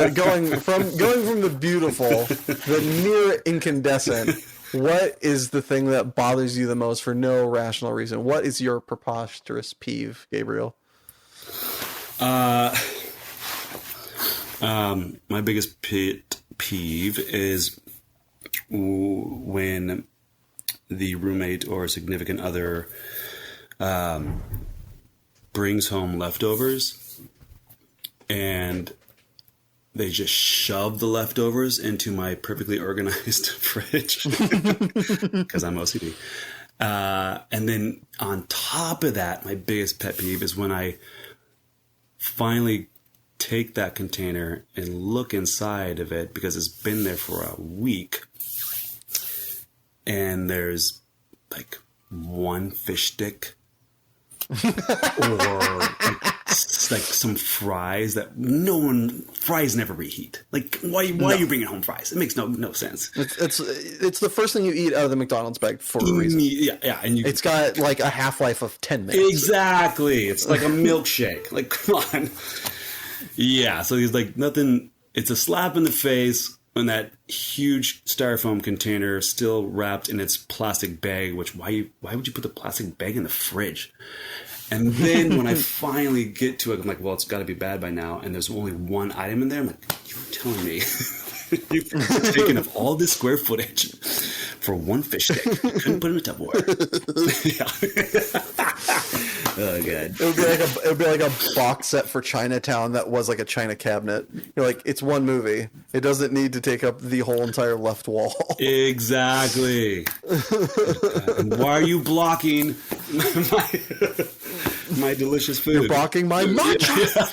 Speaker 1: going from the beautiful, the near incandescent, what is the thing that bothers you the most for no rational reason? What is your preposterous peeve, Gabriel?
Speaker 2: My biggest peeve is when the roommate or significant other brings home leftovers and they just shove the leftovers into my perfectly organized fridge because I'm OCD. And then on top of that, my biggest pet peeve is when I finally take that container and look inside of it, because it's been there for a week, and there's like one fish stick or like some fries that fries never reheat. Like why are you bringing home fries? It makes no sense.
Speaker 1: It's the first thing you eat out of the McDonald's bag for a reason.
Speaker 2: Yeah, and
Speaker 1: it's got like a half-life of 10 minutes.
Speaker 2: Exactly. It's like a milkshake. Like, come on. Yeah, so there's like nothing. It's a slap in the face when that huge styrofoam container still wrapped in its plastic bag, which why would you put the plastic bag in the fridge? And then when I finally get to it, I'm like, well, it's got to be bad by now. And there's only one item in there. I'm like, you're telling me you've taken up all this square footage for one fish stick? Couldn't put it in a Tupperware. Oh, God.
Speaker 1: It would be like a box set for Chinatown that was like a China cabinet. You're like, it's one movie. It doesn't need to take up the whole entire left wall.
Speaker 2: Exactly. And why are you blocking my delicious food?
Speaker 1: You're blocking my matcha.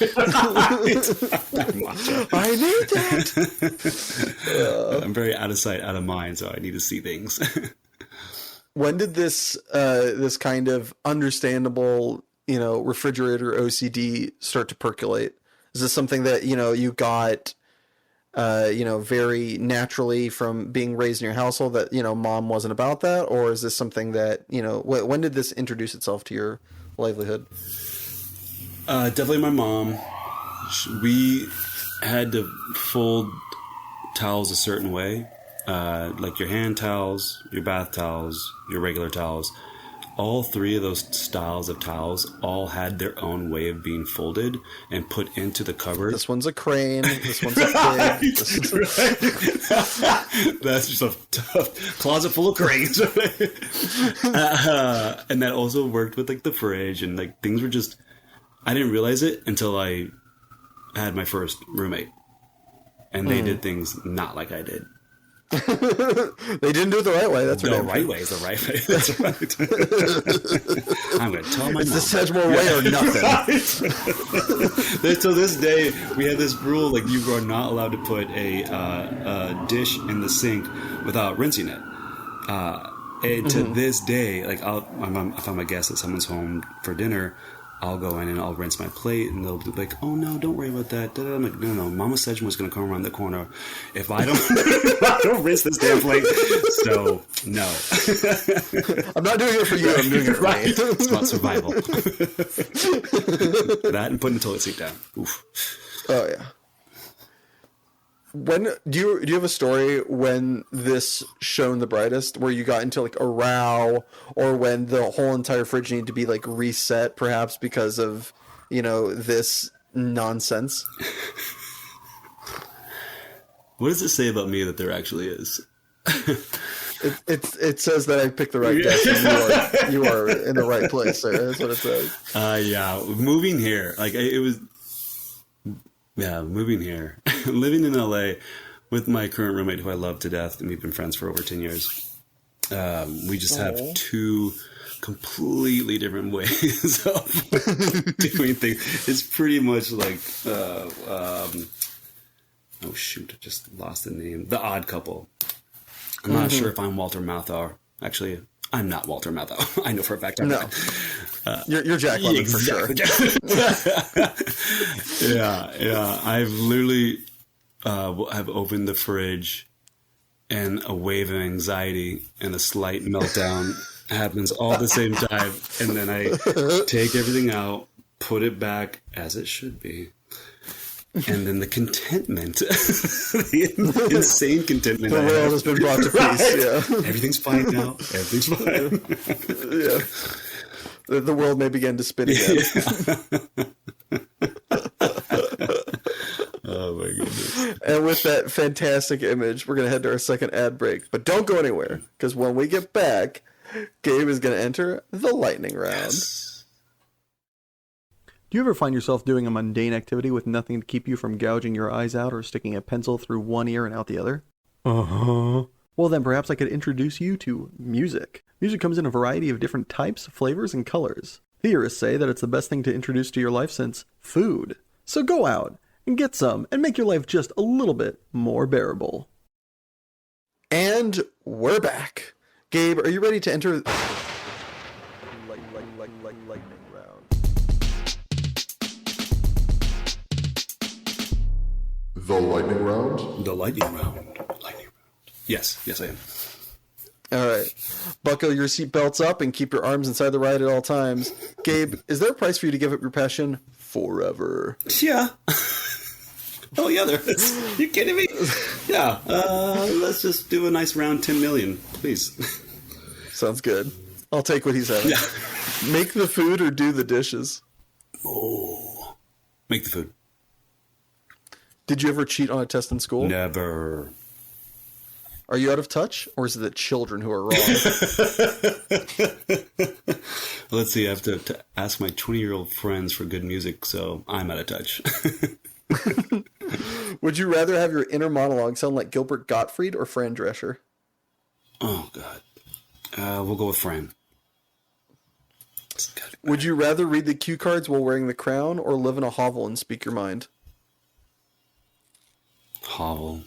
Speaker 1: I need that.
Speaker 2: I'm very out of sight, out of mind, so I need to see things.
Speaker 1: When did this kind of understandable, refrigerator OCD start to percolate? Is this something that, you got, very naturally from being raised in your household, that, mom wasn't about that? Or is this something that, when did this introduce itself to your livelihood?
Speaker 2: Definitely my mom. We had to fold towels a certain way. Like your hand towels, your bath towels, your regular towels. all three of those styles of towels all had their own way of being folded and put into the cupboard.
Speaker 1: This one's a crane. This one's a pig. This is
Speaker 2: That's just a tough closet full of cranes. And that also worked with like the fridge, and like things were just, I didn't realize it until I had my first roommate, and they did things not like I did.
Speaker 1: They didn't do it the right way. That's
Speaker 2: The
Speaker 1: what
Speaker 2: right way is the right way. That's right. I'm going to tell my
Speaker 1: it's
Speaker 2: mom.
Speaker 1: the Sedgemore way or nothing.
Speaker 2: Till this day, we have this rule: like you are not allowed to put a dish in the sink without rinsing it. And to this day, like if I'm a guest at someone's home for dinner, I'll go in and I'll rinse my plate, and they'll be like, "Oh no, don't worry about that." I'm like, "No, Mama Sedgemore's going to come around the corner if I don't, if I don't rinse this damn plate." So no,
Speaker 1: I'm not doing it for you. I'm doing it for me.
Speaker 2: It's about survival. That and putting the toilet seat down. Oof.
Speaker 1: Oh yeah. When do you have a story when this shone the brightest, where you got into like a row, or when the whole entire fridge needed to be like reset, perhaps because of this nonsense?
Speaker 2: What does it say about me that there actually is?
Speaker 1: It says that I picked the right desk, and you are in the right place, sir. That's what it says.
Speaker 2: Yeah, moving here, like it was. Yeah, moving here, living in LA with my current roommate, who I love to death, and we've been friends for over 10 years. We just have two completely different ways of doing things. It's pretty much like, oh shoot, I just lost the name. The Odd Couple. I'm not sure if I'm Walter Matthau. Actually, I'm not Walter Matthau. I know for a fact I'm not.
Speaker 1: You're Jack Lemmon exactly.
Speaker 2: For sure. Yeah. I've literally have opened the fridge, and a wave of anxiety and a slight meltdown happens all at the same time. And then I take everything out, put it back as it should be. And then the contentment, the insane contentment.
Speaker 1: The world has been brought to peace. Yeah.
Speaker 2: Everything's fine now. Everything's fine.
Speaker 1: Yeah. The world may begin to spin again.
Speaker 2: Oh my goodness.
Speaker 1: And with that fantastic image, we're going to head to our second ad break. But don't go anywhere, because when we get back, Gabe is going to enter the lightning round.
Speaker 2: Yes.
Speaker 1: Do you ever find yourself doing a mundane activity with nothing to keep you from gouging your eyes out or sticking a pencil through one ear and out the other? Uh-huh. Well, then perhaps I could introduce you to music. Music comes in a variety of different types, flavors, and colors. Theorists say that it's the best thing to introduce to your life since food. So go out and get some and make your life just a little bit more bearable. And we're back. Gabe, are you ready to enter lightning round?
Speaker 3: The lightning round?
Speaker 2: The lightning round. Yes, I am.
Speaker 1: All right. Buckle your seatbelts up and keep your arms inside the ride at all times. Gabe, is there a price for you to give up your passion forever?
Speaker 2: Yeah. Oh, yeah, there is. You kidding me? Yeah. Let's just do a nice round 10 million, please.
Speaker 1: Sounds good. I'll take what he's having.
Speaker 2: Yeah.
Speaker 1: Make the food or do the dishes?
Speaker 2: Oh. Make the food.
Speaker 1: Did you ever cheat on a test in school?
Speaker 2: Never.
Speaker 1: Are you out of touch, or is it the children who are wrong?
Speaker 2: Let's see, I have to ask my 20-year-old friends for good music, so I'm out of touch.
Speaker 1: Would you rather have your inner monologue sound like Gilbert Gottfried or Fran Drescher?
Speaker 2: Oh, God. We'll go with Fran.
Speaker 1: Would you rather read the cue cards while wearing the crown or live in a hovel and speak your mind?
Speaker 2: Hovel.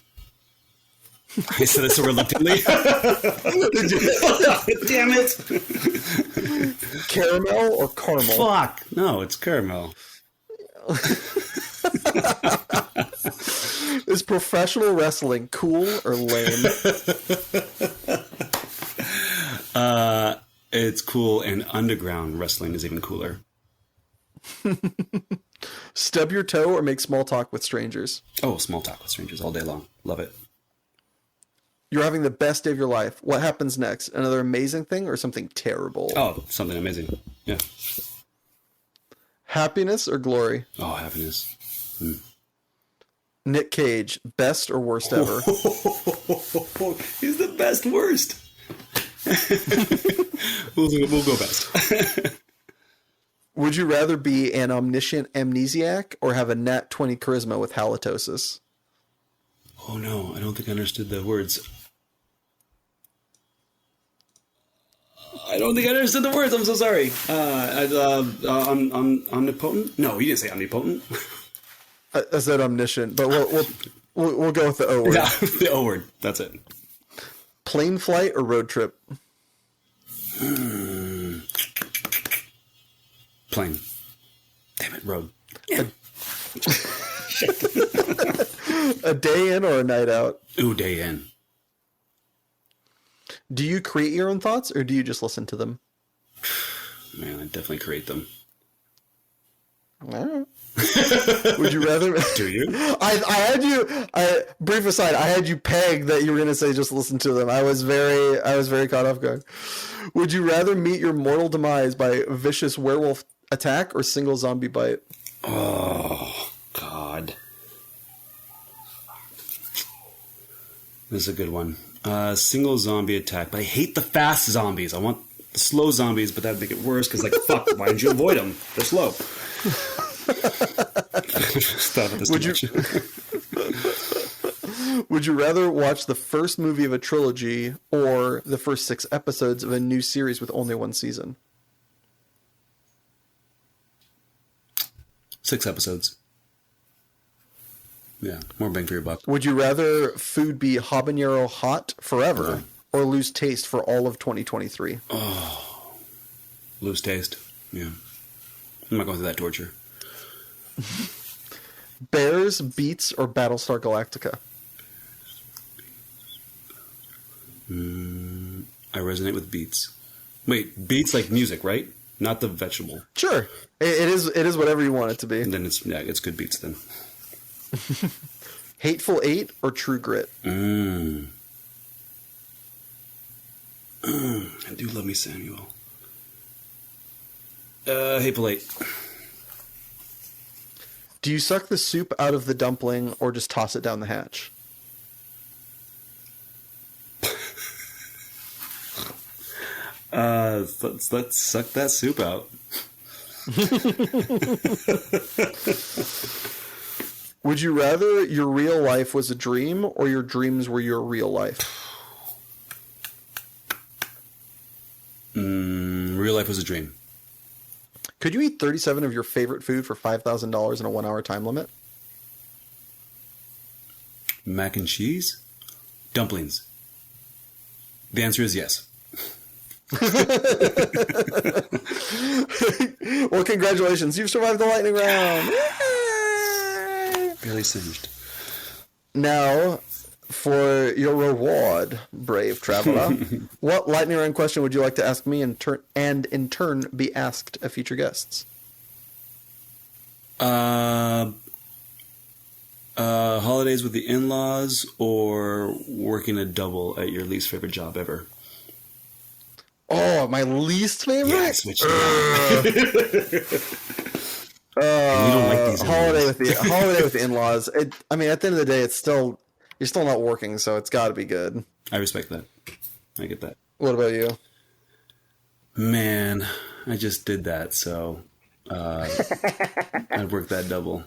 Speaker 2: I said it so reluctantly. Damn it.
Speaker 1: Caramel or caramel?
Speaker 2: Fuck. No, it's caramel.
Speaker 1: Is professional wrestling cool or lame?
Speaker 2: It's cool, and underground wrestling is even cooler.
Speaker 1: Stub your toe or make small talk with strangers?
Speaker 2: Oh, small talk with strangers all day long. Love it.
Speaker 1: You're having the best day of your life. What happens next? Another amazing thing or something terrible?
Speaker 2: Oh, something amazing. Yeah.
Speaker 1: Happiness or glory?
Speaker 2: Oh, happiness.
Speaker 1: Nick Cage, best or worst ever?
Speaker 2: He's the best worst. we'll go best.
Speaker 1: Would you rather be an omniscient amnesiac or have a nat 20 charisma with halitosis?
Speaker 2: Oh no, I don't think I understood the words. I'm so sorry. Omnipotent? No, you didn't say omnipotent.
Speaker 1: I said omniscient, but we'll go with the O word.
Speaker 2: Yeah, the O word. That's it.
Speaker 1: Plane flight or road trip?
Speaker 2: Plane. Damn it, road.
Speaker 1: A day in or a night out?
Speaker 2: Ooh, day in.
Speaker 1: Do you create your own thoughts or do you just listen to them?
Speaker 2: Man, I definitely create them.
Speaker 1: All right. Would you rather?
Speaker 2: Do you?
Speaker 1: I had you. Brief aside, I had you pegged that you were going to say just listen to them. I was very caught off guard. Would you rather meet your mortal demise by a vicious werewolf attack or single zombie bite?
Speaker 2: Oh God, this is a good one. Single zombie attack, but I hate the fast zombies. I want the slow zombies, but that'd make it worse because, like, fuck, why did you avoid them? They're slow. Stop at this
Speaker 1: Would you rather watch the first movie of a trilogy or the first 6 episodes of a new series with only 1 season?
Speaker 2: 6 episodes. Yeah, more bang for your buck.
Speaker 1: Would you rather food be habanero hot forever or lose taste for all of 2023?
Speaker 2: Oh, lose taste. Yeah. I'm not going through that torture.
Speaker 1: Bears, Beats, or Battlestar Galactica?
Speaker 2: I resonate with Beats. Wait, Beats like music, right? Not the vegetable.
Speaker 1: Sure. It is whatever you want it to be.
Speaker 2: And then it's good Beats then.
Speaker 1: Hateful Eight or True Grit?
Speaker 2: I do love me Samuel. Hateful Eight.
Speaker 1: Do you suck the soup out of the dumpling or just toss it down the hatch?
Speaker 2: Let's suck that soup out.
Speaker 1: Would you rather your real life was a dream or your dreams were your real life?
Speaker 2: Real life was a dream.
Speaker 1: Could you eat 37 of your favorite food for $5,000 in a 1-hour time limit?
Speaker 2: Mac and cheese? Dumplings. The answer is yes.
Speaker 1: Well, congratulations. You've survived the lightning round.
Speaker 2: Barely singed.
Speaker 1: Now, for your reward, brave traveler, what lightning round question would you like to ask me and in turn be asked of future guests?
Speaker 2: Holidays with the in-laws or working a double at your least favorite job ever?
Speaker 1: Oh, my least favorite?
Speaker 2: Yeah, switch you don't like these
Speaker 1: holiday with the in-laws. I mean, at the end of the day, you're still not working, so it's got to be good.
Speaker 2: I respect that. I get that.
Speaker 1: What about you?
Speaker 2: Man, I just did that, so I'd work that double.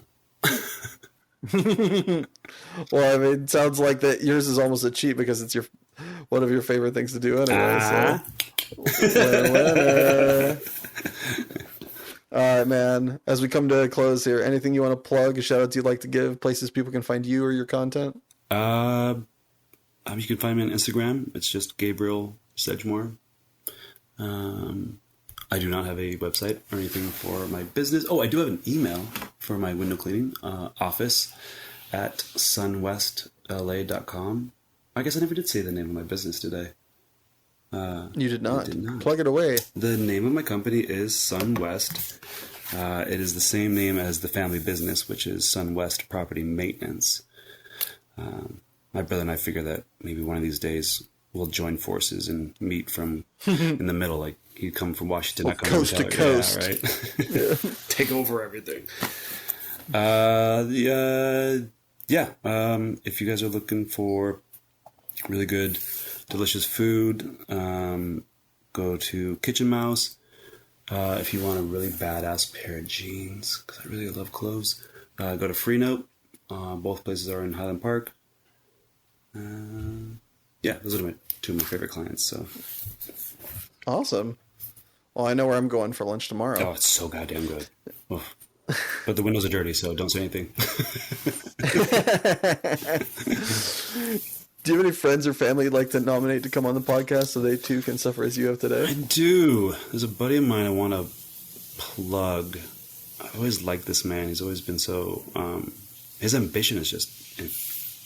Speaker 1: Well, I mean, it sounds like that yours is almost a cheat because it's one of your favorite things to do anyway. So, winner. All right, man. As we come to a close here, anything you want to plug, a shout out you'd like to give, places people can find you or your content?
Speaker 2: You can find me on Instagram. It's just Gabriel SEDGEMORE. I do not have a website or anything for my business. Oh, I do have an email for my window cleaning office at sunwestla.com. I guess I never did say the name of my business today.
Speaker 1: You did not.
Speaker 2: I did not.
Speaker 1: Plug it away.
Speaker 2: The name of my company is SunWest. It is the same name as the family business, which is SunWest Property Maintenance. my brother and I figure that maybe one of these days we'll join forces and meet from in the middle. Like he'd come from Washington, I come
Speaker 1: coast
Speaker 2: from
Speaker 1: to coast.
Speaker 2: Yeah, right.
Speaker 1: Yeah.
Speaker 2: Take over everything. If you guys are looking for really good, delicious food, go to Kitchen Mouse. If you want a really badass pair of jeans, because I really love clothes, go to Free Note. Both places are in Highland Park. Those are two of my favorite clients. So
Speaker 1: Awesome. Well, I know where I'm going for lunch tomorrow.
Speaker 2: Oh, it's so goddamn good. Oh. But the windows are dirty, so don't say anything.
Speaker 1: Do you have any friends or family you'd like to nominate to come on the podcast so they too can suffer as you have today?
Speaker 2: I do. There's a buddy of mine I want to plug. I always liked this man. He's always been so... his ambition is just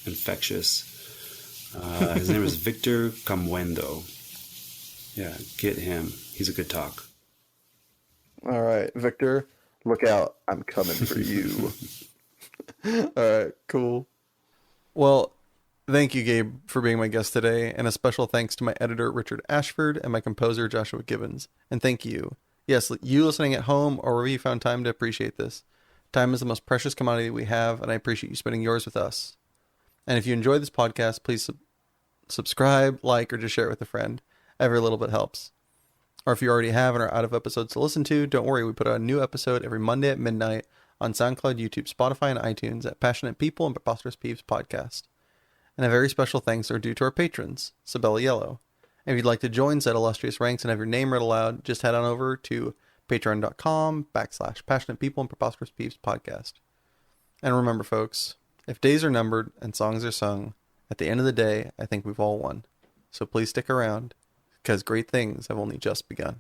Speaker 2: infectious. His name is Victor Camuendo. Yeah, get him. He's a good talk.
Speaker 1: All right, Victor, look out. I'm coming for you. All right, cool. Well, thank you, Gabe, for being my guest today, and a special thanks to my editor, Richard Ashford, and my composer, Joshua Gibbons. And thank you. Yes, you listening at home or wherever you found time to appreciate this. Time is the most precious commodity we have, and I appreciate you spending yours with us. And if you enjoy this podcast, please subscribe, like, or just share it with a friend. Every little bit helps. Or if you already have and are out of episodes to listen to, don't worry, we put out a new episode every Monday at midnight on SoundCloud, YouTube, Spotify, and iTunes at Passionate People and Preposterous Peeves Podcast. And a very special thanks are due to our patrons, Sabella Yellow. And if you'd like to join said illustrious ranks and have your name read aloud, just head on over to patreon.com/Passionate People and Preposterous Peeves Podcast. And remember, folks, if days are numbered and songs are sung, at the end of the day, I think we've all won. So please stick around, because great things have only just begun.